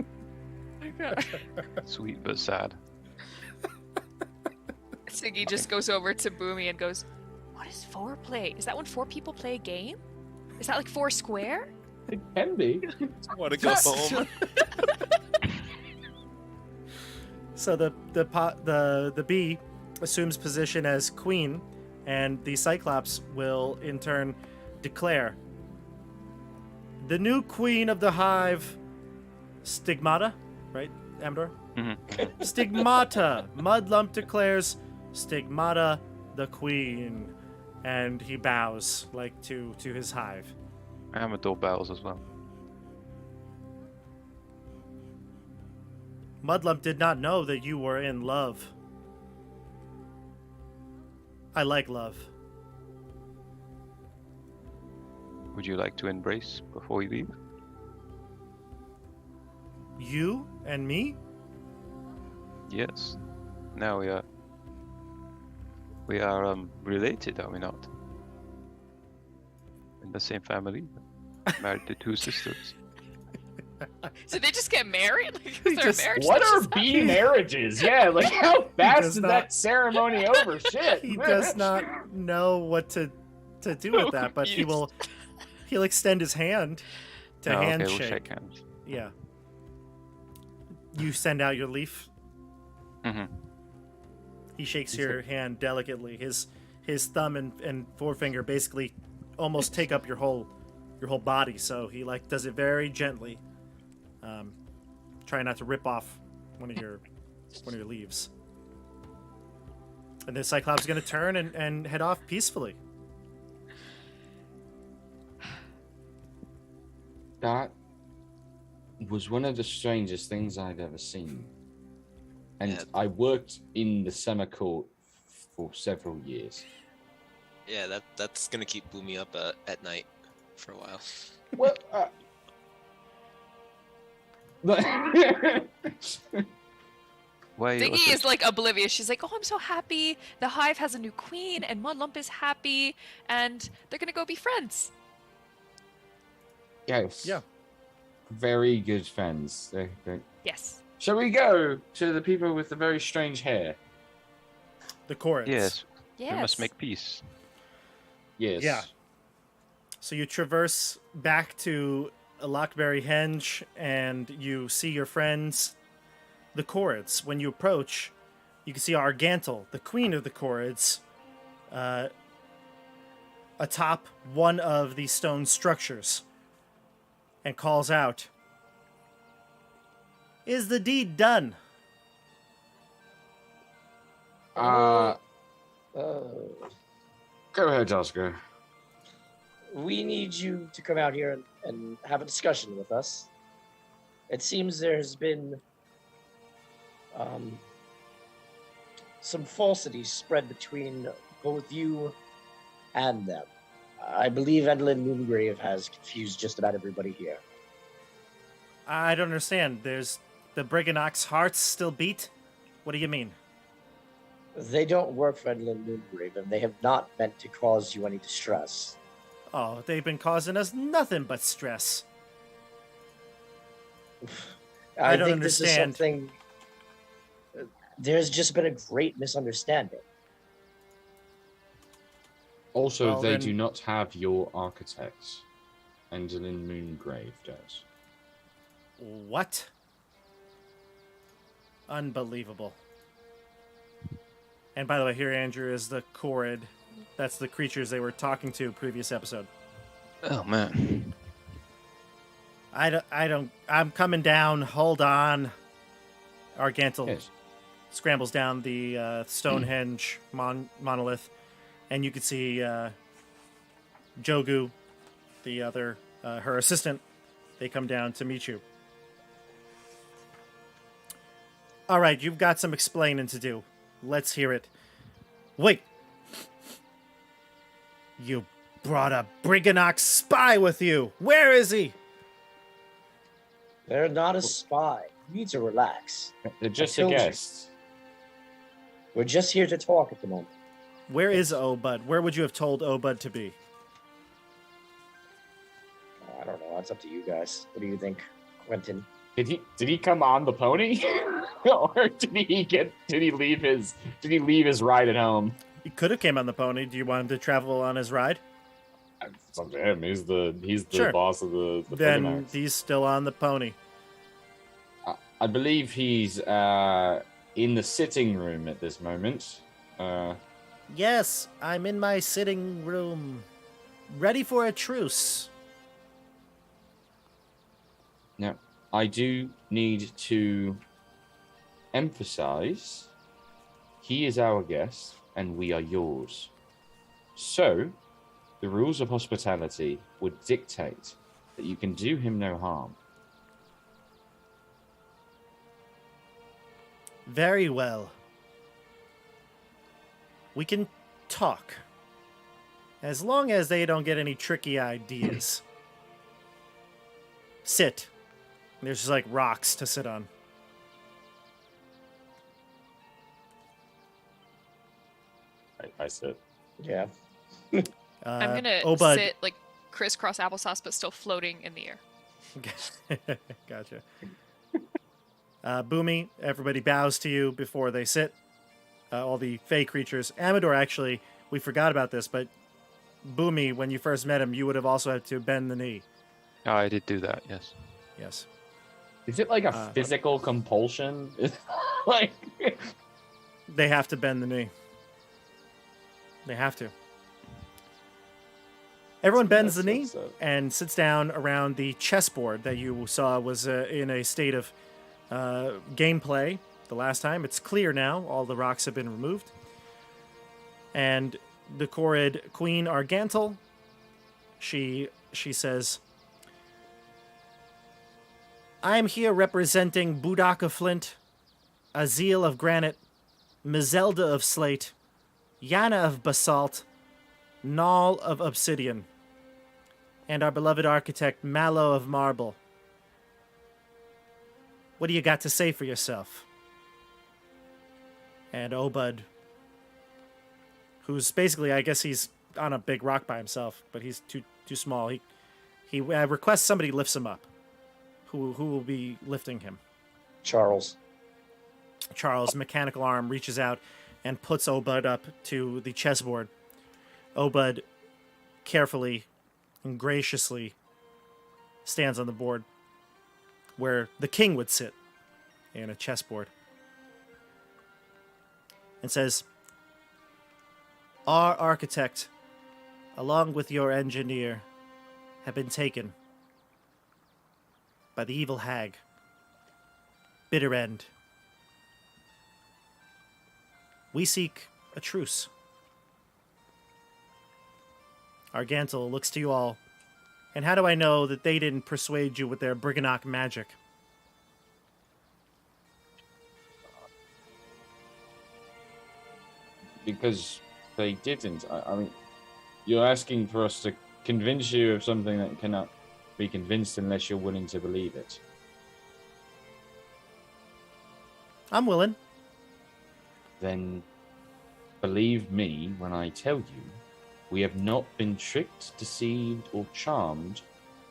Sweet but sad. Siggy just goes over to Boomy and goes, "What is foreplay? Is that when 4 people play a game? Is that like 4 square?" It can be. Want to go home? So the bee assumes position as queen, and the Cyclops will in turn declare the new queen of the hive, Stigmata, right, Amador? Mhm. Stigmata. Mudlump declares Stigmata the queen, and he bows like to his hive. Amador bows as well. Mudlump did not know that you were in love. I like love. Would you like to embrace before we leave? You and me? Yes. Now we are related, are we not? In the same family, married to 2 sisters. So they just get married? Like, He is there just- a marriage What that are just bee happened? marriages? Yeah, like how does fast is not- that ceremony over? Shit. He does not know what to to do with that, but he'll extend his hand to Okay, handshake. we'll shake hands. Yeah. You send out your leaf. Mm-hmm. He shakes your hand delicately. His thumb and forefinger basically almost take up your whole body. So he does it very gently. Try not to rip off one of your leaves. And the Cyclops is going to turn and head off peacefully. That was one of the strangest things I've ever seen. And Yeah. I worked in the summer court for several years. Yeah, that's gonna keep Boomy up at night for a while. Well, Wait, Diggy is like oblivious. She's like, "Oh, I'm so happy. The hive has a new queen, and Mudlump is happy, and they're gonna go be friends." yes. Yeah. Very good friends. Yes. Shall we go to the people with the very strange hair? The chorus. Yes, Yes. we must make peace. Yes. Yeah. So you traverse back to Lockberry Henge, and you see your friends, the Chorids. When you approach, you can see Argantel, the queen of the Chorids, atop one of the stone structures, and calls out, "Is the deed done?" Go ahead, Oscar. We need you to come out here and have a discussion with us. It seems there's been some falsities spread between both you and them. I believe Edelyn Moongrave has confused just about everybody here. I don't understand. There's the Brigganock's hearts still beat? What do you mean? They don't work for Edelyn Moongrave, and they have not meant to cause you any distress. Oh, they've been causing us nothing but stress. I don't think this is understand. something. There's just been a great misunderstanding. Also, Well, they then- do not have your architects. Endelyn Moongrave does. What? Unbelievable. And by the way, here, Andrew, is the Chorid. That's the creatures they were talking to previous episode. Oh man. I'm coming down. Hold on. Argantel Yes. scrambles down the Stonehenge monolith, and you can see Jogu, the other, her assistant. They come down to meet you. All right, you've got some explaining to do. Let's hear it. Wait. You brought a Brigganock spy with you. Where is he? They're not a spy. You need to relax. They're just a told you. guest. We're just here to talk at the moment. Where is Obud? Where would you have told Obud to be? I don't know. That's up to you guys. What do you think, Quentin? Did he come on the pony, or did he leave his ride at home? He could have came on the pony. Do you want him to travel on his ride? It's up to him. He's the Sure. boss of the Then Brigganock. he's still on the pony. I believe he's in the sitting room at this moment. Yes, I'm in my sitting room, ready for a truce. Now, I do need to emphasize he is our guest and we are yours. So, the rules of hospitality would dictate that you can do him no harm. Very well. We can talk. As long as they don't get any tricky ideas. Sit. There's just like rocks to sit on. I said. Yeah. I'm gonna Obud. sit like crisscross applesauce, but still floating in the air. Gotcha. Boomy, everybody bows to you before they sit. All the fey creatures. Amador, actually, we forgot about this, but Boomy, when you first met him, you would have also had to bend the knee. Oh, I did do that, yes. Yes. Is it like a physical compulsion? Like, They have to bend the knee. They have to. Everyone bends the knee and sits down around the chessboard that you saw was in a state of gameplay the last time. It's clear now. All the rocks have been removed. And the Korrid Queen Argantel, she says, I am here representing Budak of Flint, Azil of Granite, Mizelda of Slate, Yana of Basalt, Null of Obsidian, and our beloved architect Mallow of Marble. What do you got to say for yourself? And Obud, who's basically, I guess he's on a big rock by himself, but he's too small. He requests somebody lifts him up. Who will be lifting him? Charles. Charles' mechanical arm reaches out and puts Obud up to the chessboard. Obud carefully and graciously stands on the board where the king would sit in a chessboard and says, Our architect, along with your engineer, have been taken by the evil hag, Bitter End. We seek a truce. Argantel looks to you all. And how do I know that they didn't persuade you with their Brigganock magic? Because they didn't. I mean, you're asking for us to convince you of something that cannot be convinced unless you're willing to believe it. I'm willing. Then believe me when I tell you, we have not been tricked, deceived, or charmed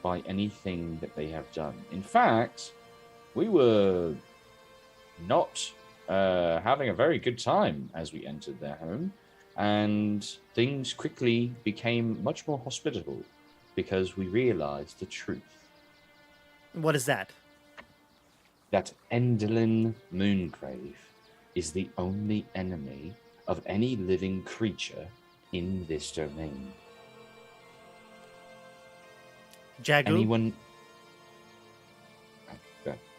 by anything that they have done. In fact, we were not having a very good time as we entered their home, and things quickly became much more hospitable because we realized the truth. What is that? That Endelin Moongrave is the only enemy of any living creature in this domain. Jagu? Anyone...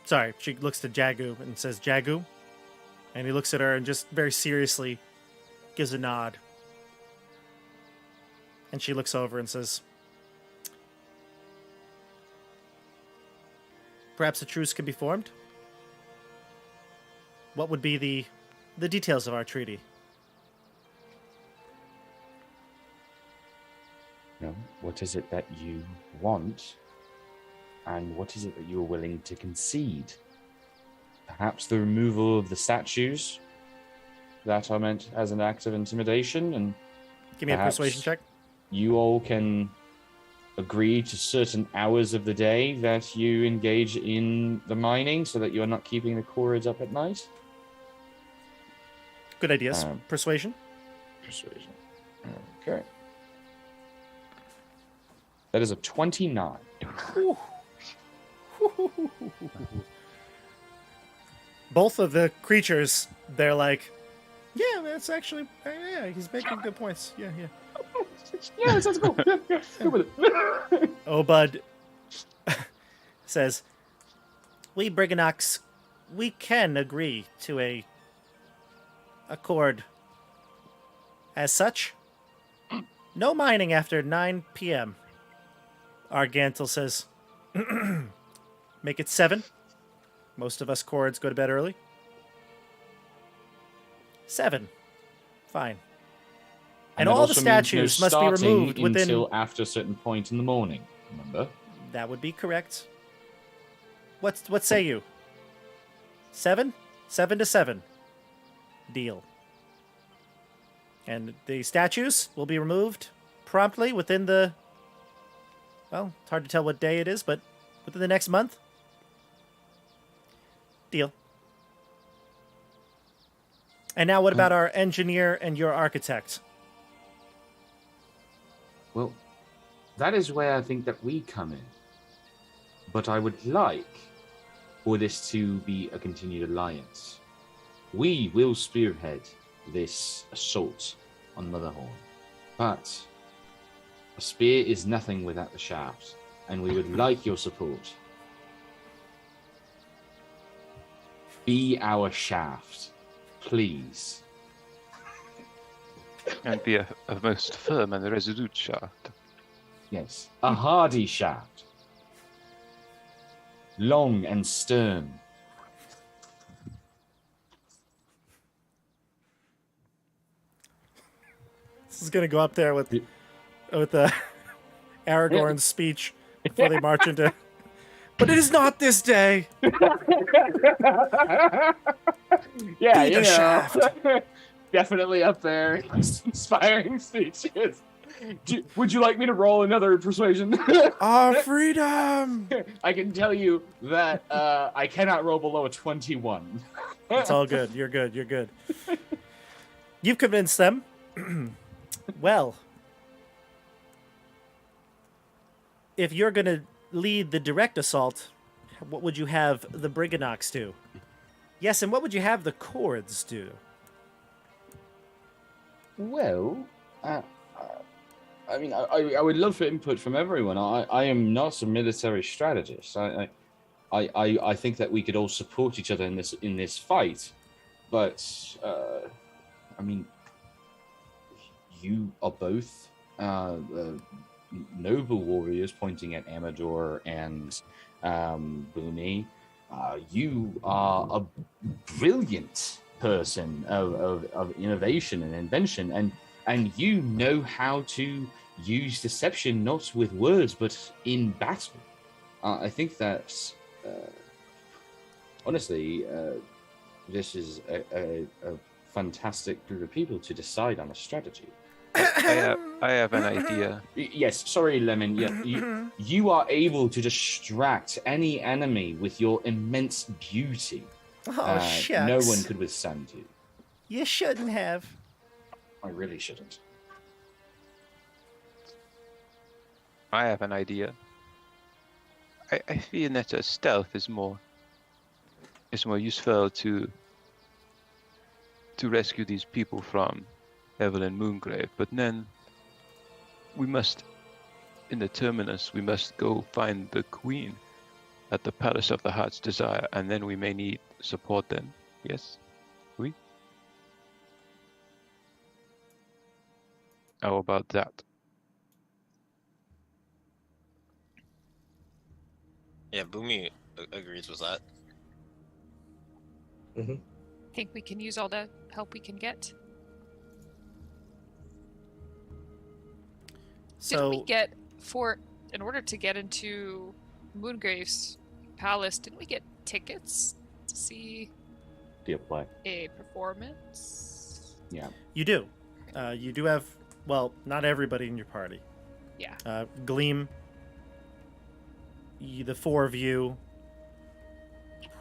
Sorry, she looks to Jagu and says, Jagu? And he looks at her and just very seriously gives a nod. And she looks over and says, Perhaps a truce can be formed? What would be the details of our treaty? No, what is it that you want, and what is it that you are willing to concede? Perhaps the removal of the statues that are meant as an act of intimidation, and Give me a persuasion check. You all can agree to certain hours of the day that you engage in the mining so that you are not keeping the Korrids up at night. Good ideas. Persuasion? Persuasion. Okay. That is a 29. Both of the creatures, they're like, yeah, that's actually, yeah, he's making good points. Yeah. Yeah, that sounds cool. Yeah, go with it. Obud says, we Briggannocks, we can agree to a accord. As such, no mining after 9 p.m. Argantel says, make it 7. Most of us Korrids go to bed early. 7. Fine. And all the that also means statues no must be starting removed within... until after a certain point in the morning, remember? That would be correct. What say you? 7? 7 to 7. Deal. And the statues will be removed promptly within the... Well, it's hard to tell what day it is, but within the next month. Deal. And now what about our engineer and your architect? Well, that is where I think that we come in. But I would like for this to be a continued alliance. We will spearhead this assault on Motherhorn, but a spear is nothing without the shaft, and we would like your support. Be our shaft, please. And be a most firm and resolute shaft. Yes, a hardy shaft. Long and stern. This is gonna go up there with Aragorn's speech before they march into. But it is not this day. Yeah, Be the shaft. Definitely up there. Inspiring speeches. Would you like me to roll another persuasion? Our freedom. I can tell you that I cannot roll below a 21. It's all good. You're good. You're good. You've convinced them. Well, if you're going to lead the direct assault, what would you have the Briggannocks do? Yes, and what would you have the Cords do? Well, I mean, I would love for input from everyone. I am not a military strategist. I think that we could all support each other in this fight, but I mean, you are both noble warriors, pointing at Amador and Boomy. You are a brilliant person of innovation and invention, and you know how to use deception not with words but in battle. I think that honestly, this is a fantastic group of people to decide on a strategy. I have an idea. Yes, sorry, Lemon. Yeah, you are able to distract any enemy with your immense beauty. Oh, shucks. No one could withstand you. You shouldn't have. I really shouldn't. I have an idea. I feel that stealth is more useful to rescue these people from Evelyn Moongrave, but then we must, in the terminus, we must go find the Queen at the Palace of the Heart's Desire, and then we may need support then. Yes? Oui? How about that? Yeah, Boomy agrees with that. Think we can use all the help we can get. Didn't we get in order to get into Moongrave's palace? Didn't we get tickets to see Be a play. a performance? Yeah. You do. You do have, well, not everybody in your party. Yeah. Gleam, the four of you,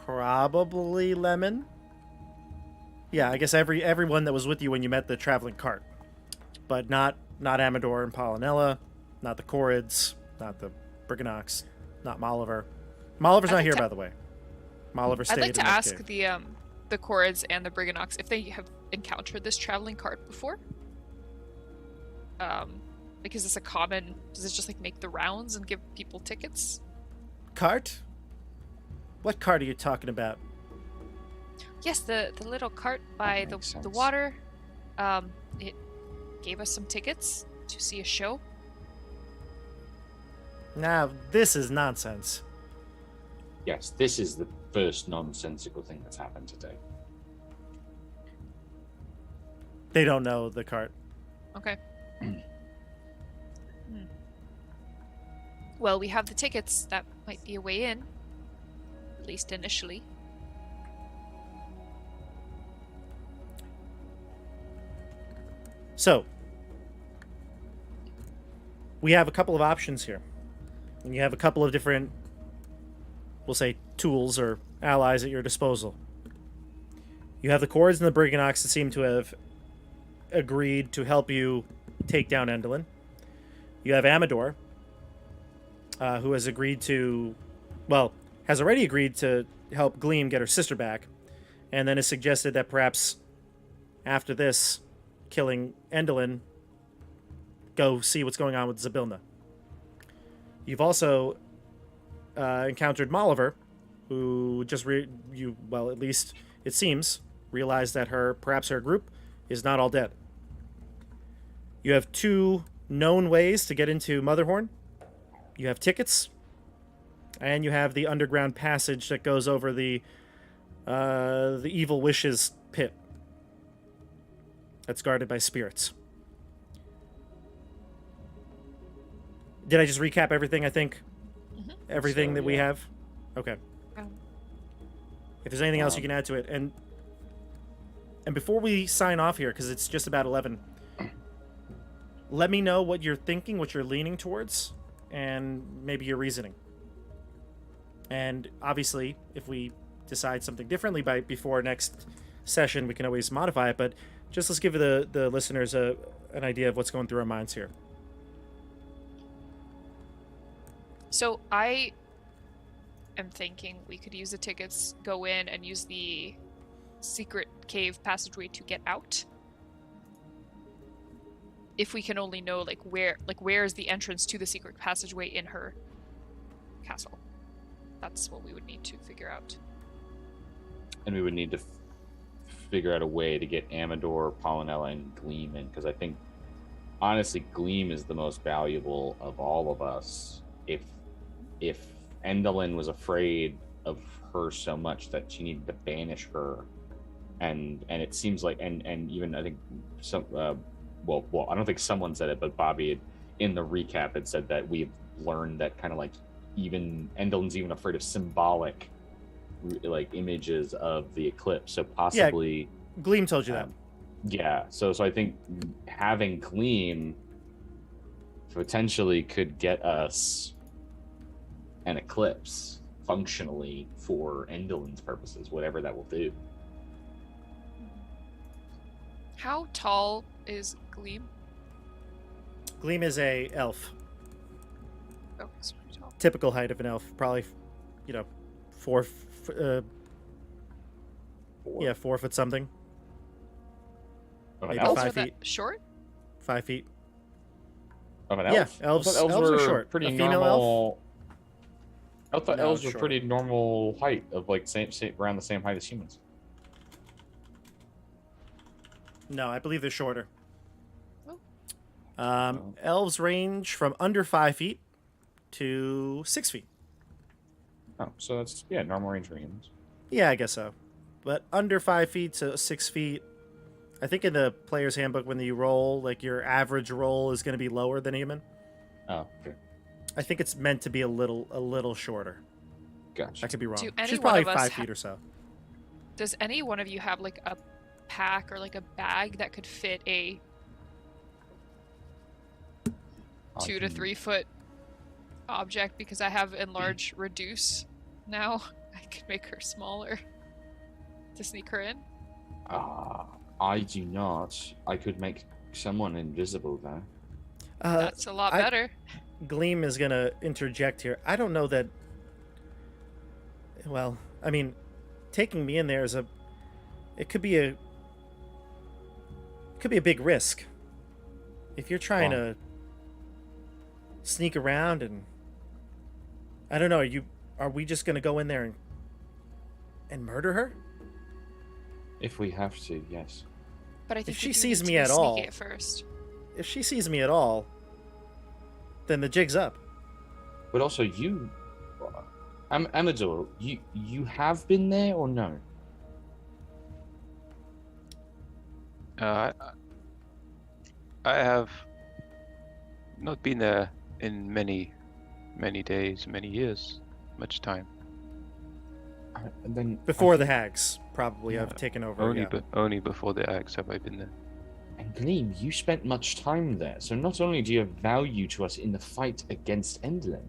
probably Lemon. Yeah, I guess everyone that was with you when you met the traveling cart, but not Amador and Polynella, not the Corrids, not the Briggannocks, not Molliver. Molliver's not here, by the way. Molliver stayed. I'd like to in this ask cave. the Corrids and the Briggannocks if they have encountered this traveling cart before. Because it's a common. Does it just like make the rounds and give people tickets? Cart? What cart are you talking about? Yes, the little cart by That makes the sense. water. It gave us some tickets to see a show. Now, this is nonsense. Yes, this is the first nonsensical thing that's happened today. They don't know the cart. Okay. Well, we have the tickets. That might be a way in. At least initially. So, we have a couple of options here. And you have a couple of different, we'll say, tools or allies at your disposal. You have the Cords and the Briggannocks that seem to have agreed to help you take down Endelyn. You have Amador, who has agreed to, well, has already agreed to help Gleam get her sister back, and then has suggested that perhaps after this, killing Endelin, go see what's going on with Zabilna. You've also encountered Molliver, who just well, at least it seems, realized that perhaps her group is not all dead. You have 2 known ways to get into Motherhorn. You have tickets, and you have the underground passage that goes over the Evil Wishes pit that's guarded by spirits. Did I just recap everything, I think? Mhm. Everything So, that we yeah. have? Okay. Um, If there's anything else you can add to it. And before we sign off here, because it's just about 11, let me know what you're thinking, what you're leaning towards, and maybe your reasoning. And obviously, if we decide something differently before next session, we can always modify it. But just let's give the listeners an idea of what's going through our minds here. So I am thinking we could use the tickets, go in, and use the secret cave passageway to get out. If we can only know where is the entrance to the secret passageway in her castle. That's what we would need to figure out. And we would need to figure out a way to get Amador, Polynella, and Gleam in, because I think, honestly, Gleam is the most valuable of all of us. If Endelin was afraid of her so much that she needed to banish her, and it seems like, and even I think some, well, I don't think someone said it, but Bobby had, in the recap had said that we've learned that kind of like even Endelin's even afraid of symbolic like images of the eclipse, so possibly Gleam told you that. Yeah, so I think having Gleam potentially could get us an eclipse functionally for Endelin's purposes, whatever that will do. How tall is Gleam? Gleam is a elf. Oh, it's pretty tall. Typical height of an elf, probably, 4 foot something. Of an maybe elf? 5 Also that feet. short? 5 feet. Of an Yeah, elf? elves- I thought elves are were short. Pretty A female normal. I thought No, elves were short. pretty normal height, of like same around the same height as humans. No, I believe they're shorter. Oh. Elves range from under 5 feet to 6 feet. Oh, so that's normal range for humans. Yeah, I guess so. But under 5 feet to 6 feet, I think in the player's handbook, when you roll, like your average roll is going to be lower than human. Oh, okay, I think it's meant to be a little shorter. gotcha. I could be wrong. Do any She's one probably of us 5 feet or so. Does any one of you have like a pack or like a bag that could fit a 2 to 3 foot object? Because I have enlarge reduce now. I could make her smaller to sneak her in. I do not. I could make someone invisible though. That's a lot I- better. Gleam is going to interject here. I don't know that. Well, I mean, taking me in there is it could be a big risk. If you're trying to sneak around and I don't know, are we just going to go in there and murder her? If we have to, yes. But I think she we do sees need me to be at all- sneaky at first. If she sees me at all, then the jig's up. But also, you, Amador, you have been there or no? I have not been there in many days, many years, much time. And then Before the hags probably have Yeah, taken over. Only, yeah. only before the axe have I been there. And Gleam, you spent much time there, so not only do you have value to us in the fight against Endelin,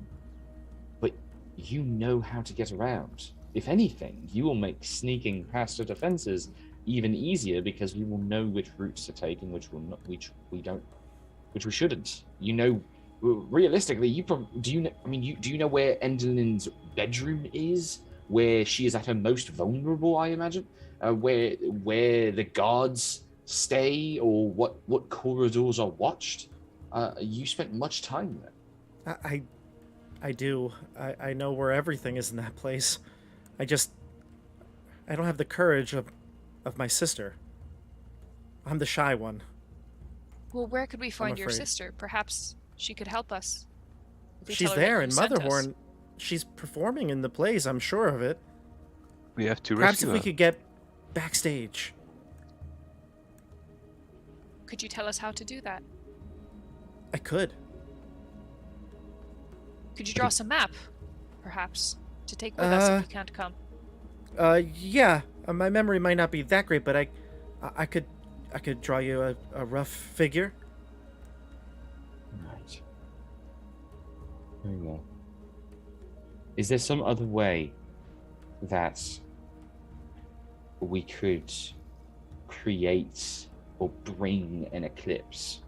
but you know how to get around. If anything, you will make sneaking past the defenses even easier because we will know which routes to take and which will not, which we shouldn't. You know realistically, do you know? I mean, do you know where Enderlin's bedroom is? Where she is at her most vulnerable, I imagine. Where the guards stay, or what corridors are watched. You spent much time there. I do. I know where everything is in that place. I don't have the courage of my sister. I'm the shy one. Well, where could we find your afraid. sister? Perhaps she could help us. If we She's tell her that there you in sent us. Motherhorn. She's performing in the plays, I'm sure of it. We have to Perhaps rescue if her. we could get backstage. Could you tell us how to do that? I could. Could you draw us a map, perhaps, to take with us if we can't come? Yeah. My memory might not be that great, but I could draw you a rough figure. Right. Very well. Is there some other way that we could create or bring an eclipse?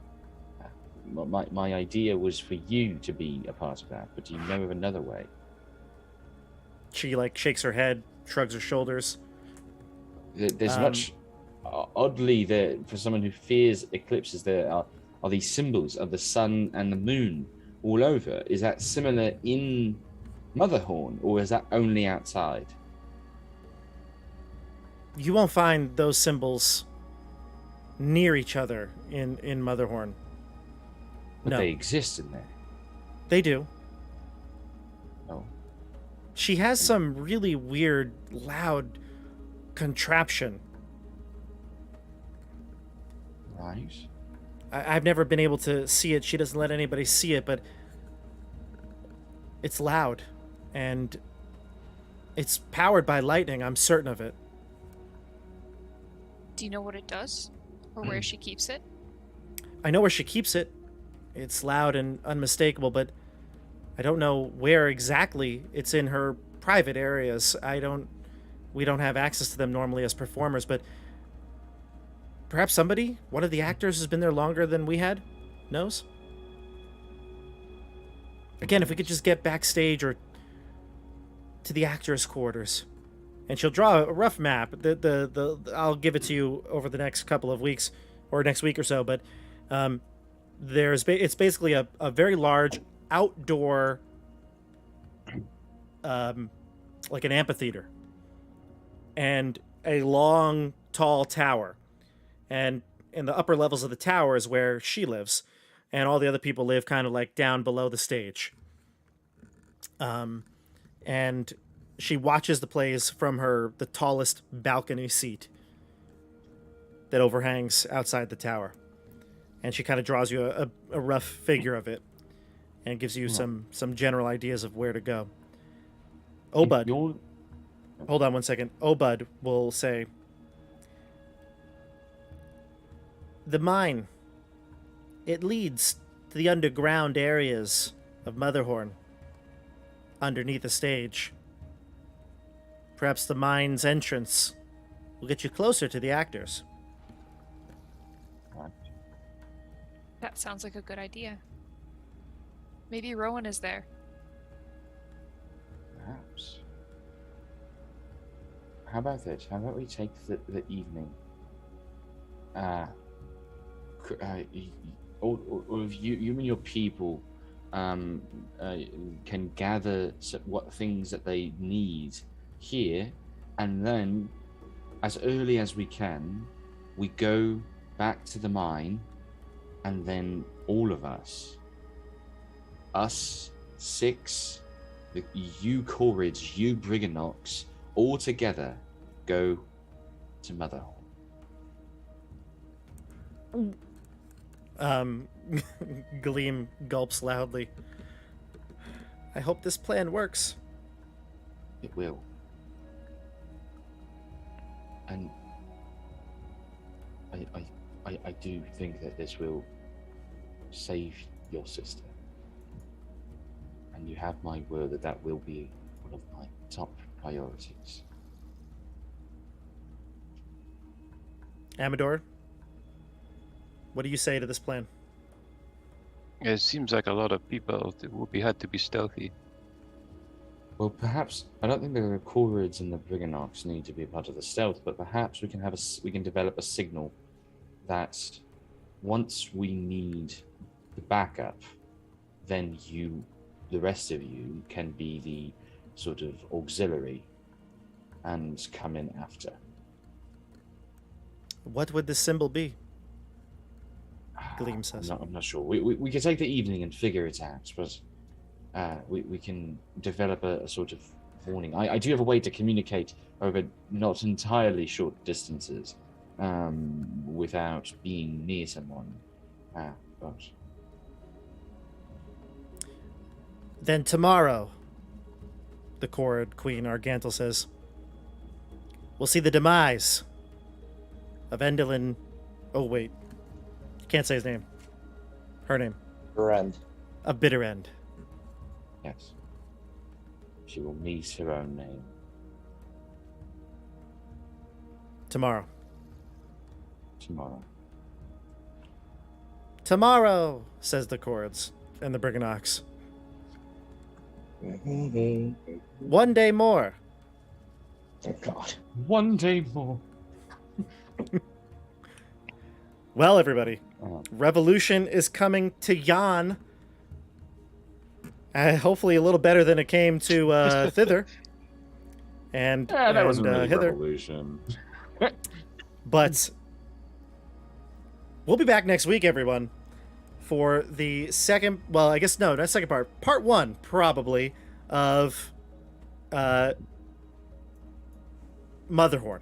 My idea was for you to be a part of that, but do you know of another way? She shakes her head, shrugs her shoulders. There's much oddly that for someone who fears eclipses, there are these symbols of the sun and the moon all over. Is that similar in Motherhorn, or is that only outside? You won't find those symbols near each other in Motherhorn. But No. they exist in there. They do. Oh. She has some really weird, loud contraption. Right. I've never been able to see it. She doesn't let anybody see it, but it's loud. And it's powered by lightning, I'm certain of it. Do you know what it does? Or where she keeps it? I know where she keeps it. It's loud and unmistakable, but I don't know where exactly it's in her private areas. We don't have access to them normally as performers, but perhaps one of the actors has been there longer than we had, knows? Again, if we could just get backstage or to the actors' quarters. And she'll draw a rough map. I'll give it to you over the next couple of weeks, or next week or so, but it's basically a very large outdoor like an amphitheater and a long tall tower, and in the upper levels of the tower is where she lives, and all the other people live kind of down below the stage. And she watches the plays from the tallest balcony seat that overhangs outside the tower. And she kind of draws you a rough figure of it and gives you some general ideas of where to go. Obud, hold on one second. Obud will say, the mine, it leads to the underground areas of Motherhorn, underneath the stage. Perhaps the mine's entrance will get you closer to the actors. That sounds like a good idea. Maybe Rowan is there. Perhaps. How about this? How about we take the evening? All of you and your people can gather what things that they need here, and then, as early as we can, we go back to the mine, and then all of us 6, you Corrids, you Briggannocks, all together go to Motherhorn. Gleam gulps loudly. I hope this plan works. It will. And I do think that this will save your sister. And you have my word that that will be one of my top priorities. Amador, what do you say to this plan? It seems like a lot of people had to be stealthy. Well, perhaps I don't think the Corrids and the Briggannocks need to be a part of the stealth, but perhaps we can develop a signal that once we need the backup, then the rest of you, can be the sort of auxiliary and come in after. What would the symbol be? Gleam says. I'm not sure. We could take the evening and figure it out, but we can develop a sort of warning. I do have a way to communicate over not entirely short distances without being near someone. But Then tomorrow, the Chord Queen Argantel says, we'll see the demise of Endolin. Oh, wait. Can't say his name. Her name. Friend. A bitter end. yes, she will meet her own name. Tomorrow. Tomorrow. Tomorrow, says the Chords and the Briggannocks. One day more. Oh God. One day more. Well, everybody, Oh. Revolution is coming to Yon. Hopefully a little better than it came to Thither. And, That wasn't really hither. revolution. But we'll be back next week, everyone, for the second, well, I guess no, not second part one, probably, of Motherhorn.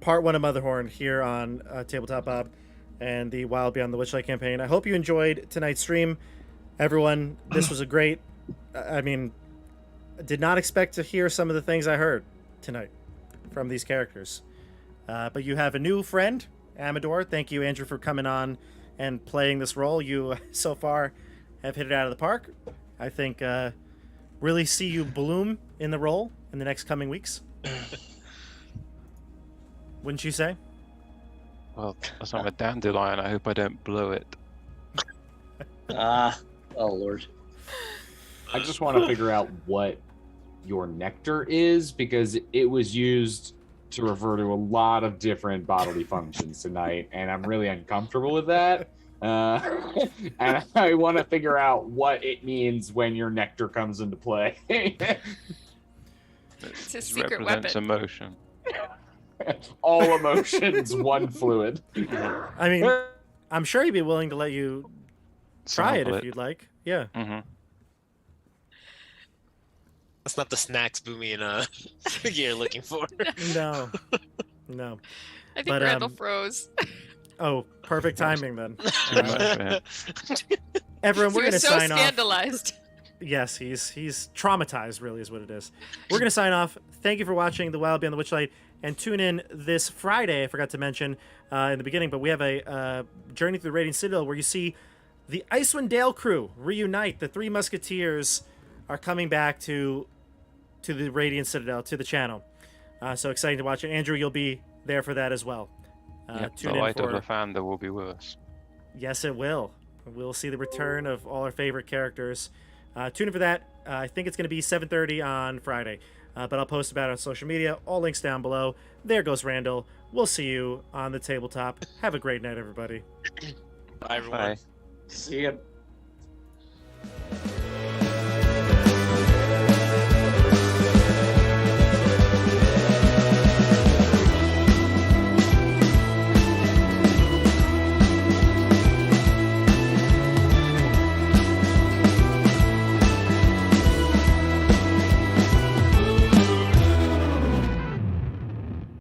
Part one of Motherhorn here on Tabletop Bob and the Wild Beyond the Witchlight campaign. I hope you enjoyed tonight's stream. Everyone, this was a great, I mean, did not expect to hear some of the things I heard tonight from these characters. But you have a new friend, Amador. Thank you, Andrew, for coming on and playing this role. You, so far, have hit it out of the park. I think really see you bloom in the role in the next coming weeks. Wouldn't you say? Well, as I'm a dandelion, I hope I don't blow it. Oh Lord. I just want to figure out what your nectar is, because it was used to refer to a lot of different bodily functions tonight, and I'm really uncomfortable with that. And I want to figure out what it means when your nectar comes into play. It's a It secret represents weapon. emotion. All emotions, one fluid. I mean, I'm sure he'd be willing to let you try it Sample if you'd like. Yeah. Mm-hmm. That's not the snacks Boomy and you're looking for. No. No. I think But, Randall froze. Oh, perfect timing then. Too much for him. Everyone, we're He going to was so sign off. scandalized. Yes, he's traumatized, really, is what it is. We're going to sign off. Thank you for watching The Wild Beyond the Witchlight, and tune in this Friday, I forgot to mention in the beginning, but we have a Journey Through the Radiant Citadel where you see the Icewind Dale crew reunite. The Three Musketeers are coming back to the Radiant Citadel, to the channel. So exciting to watch it. Andrew, you'll be there for that as well. Yep, the Tune in light for... of the Fander will be worse. Yes, it will. We'll see the return of all our favorite characters. Tune in for that. I think it's going to be 7:30 on Friday. But I'll post about it on social media. All links down below. There goes Randall. We'll see you on the tabletop. Have a great night, everybody. Bye, everyone. Bye. See ya.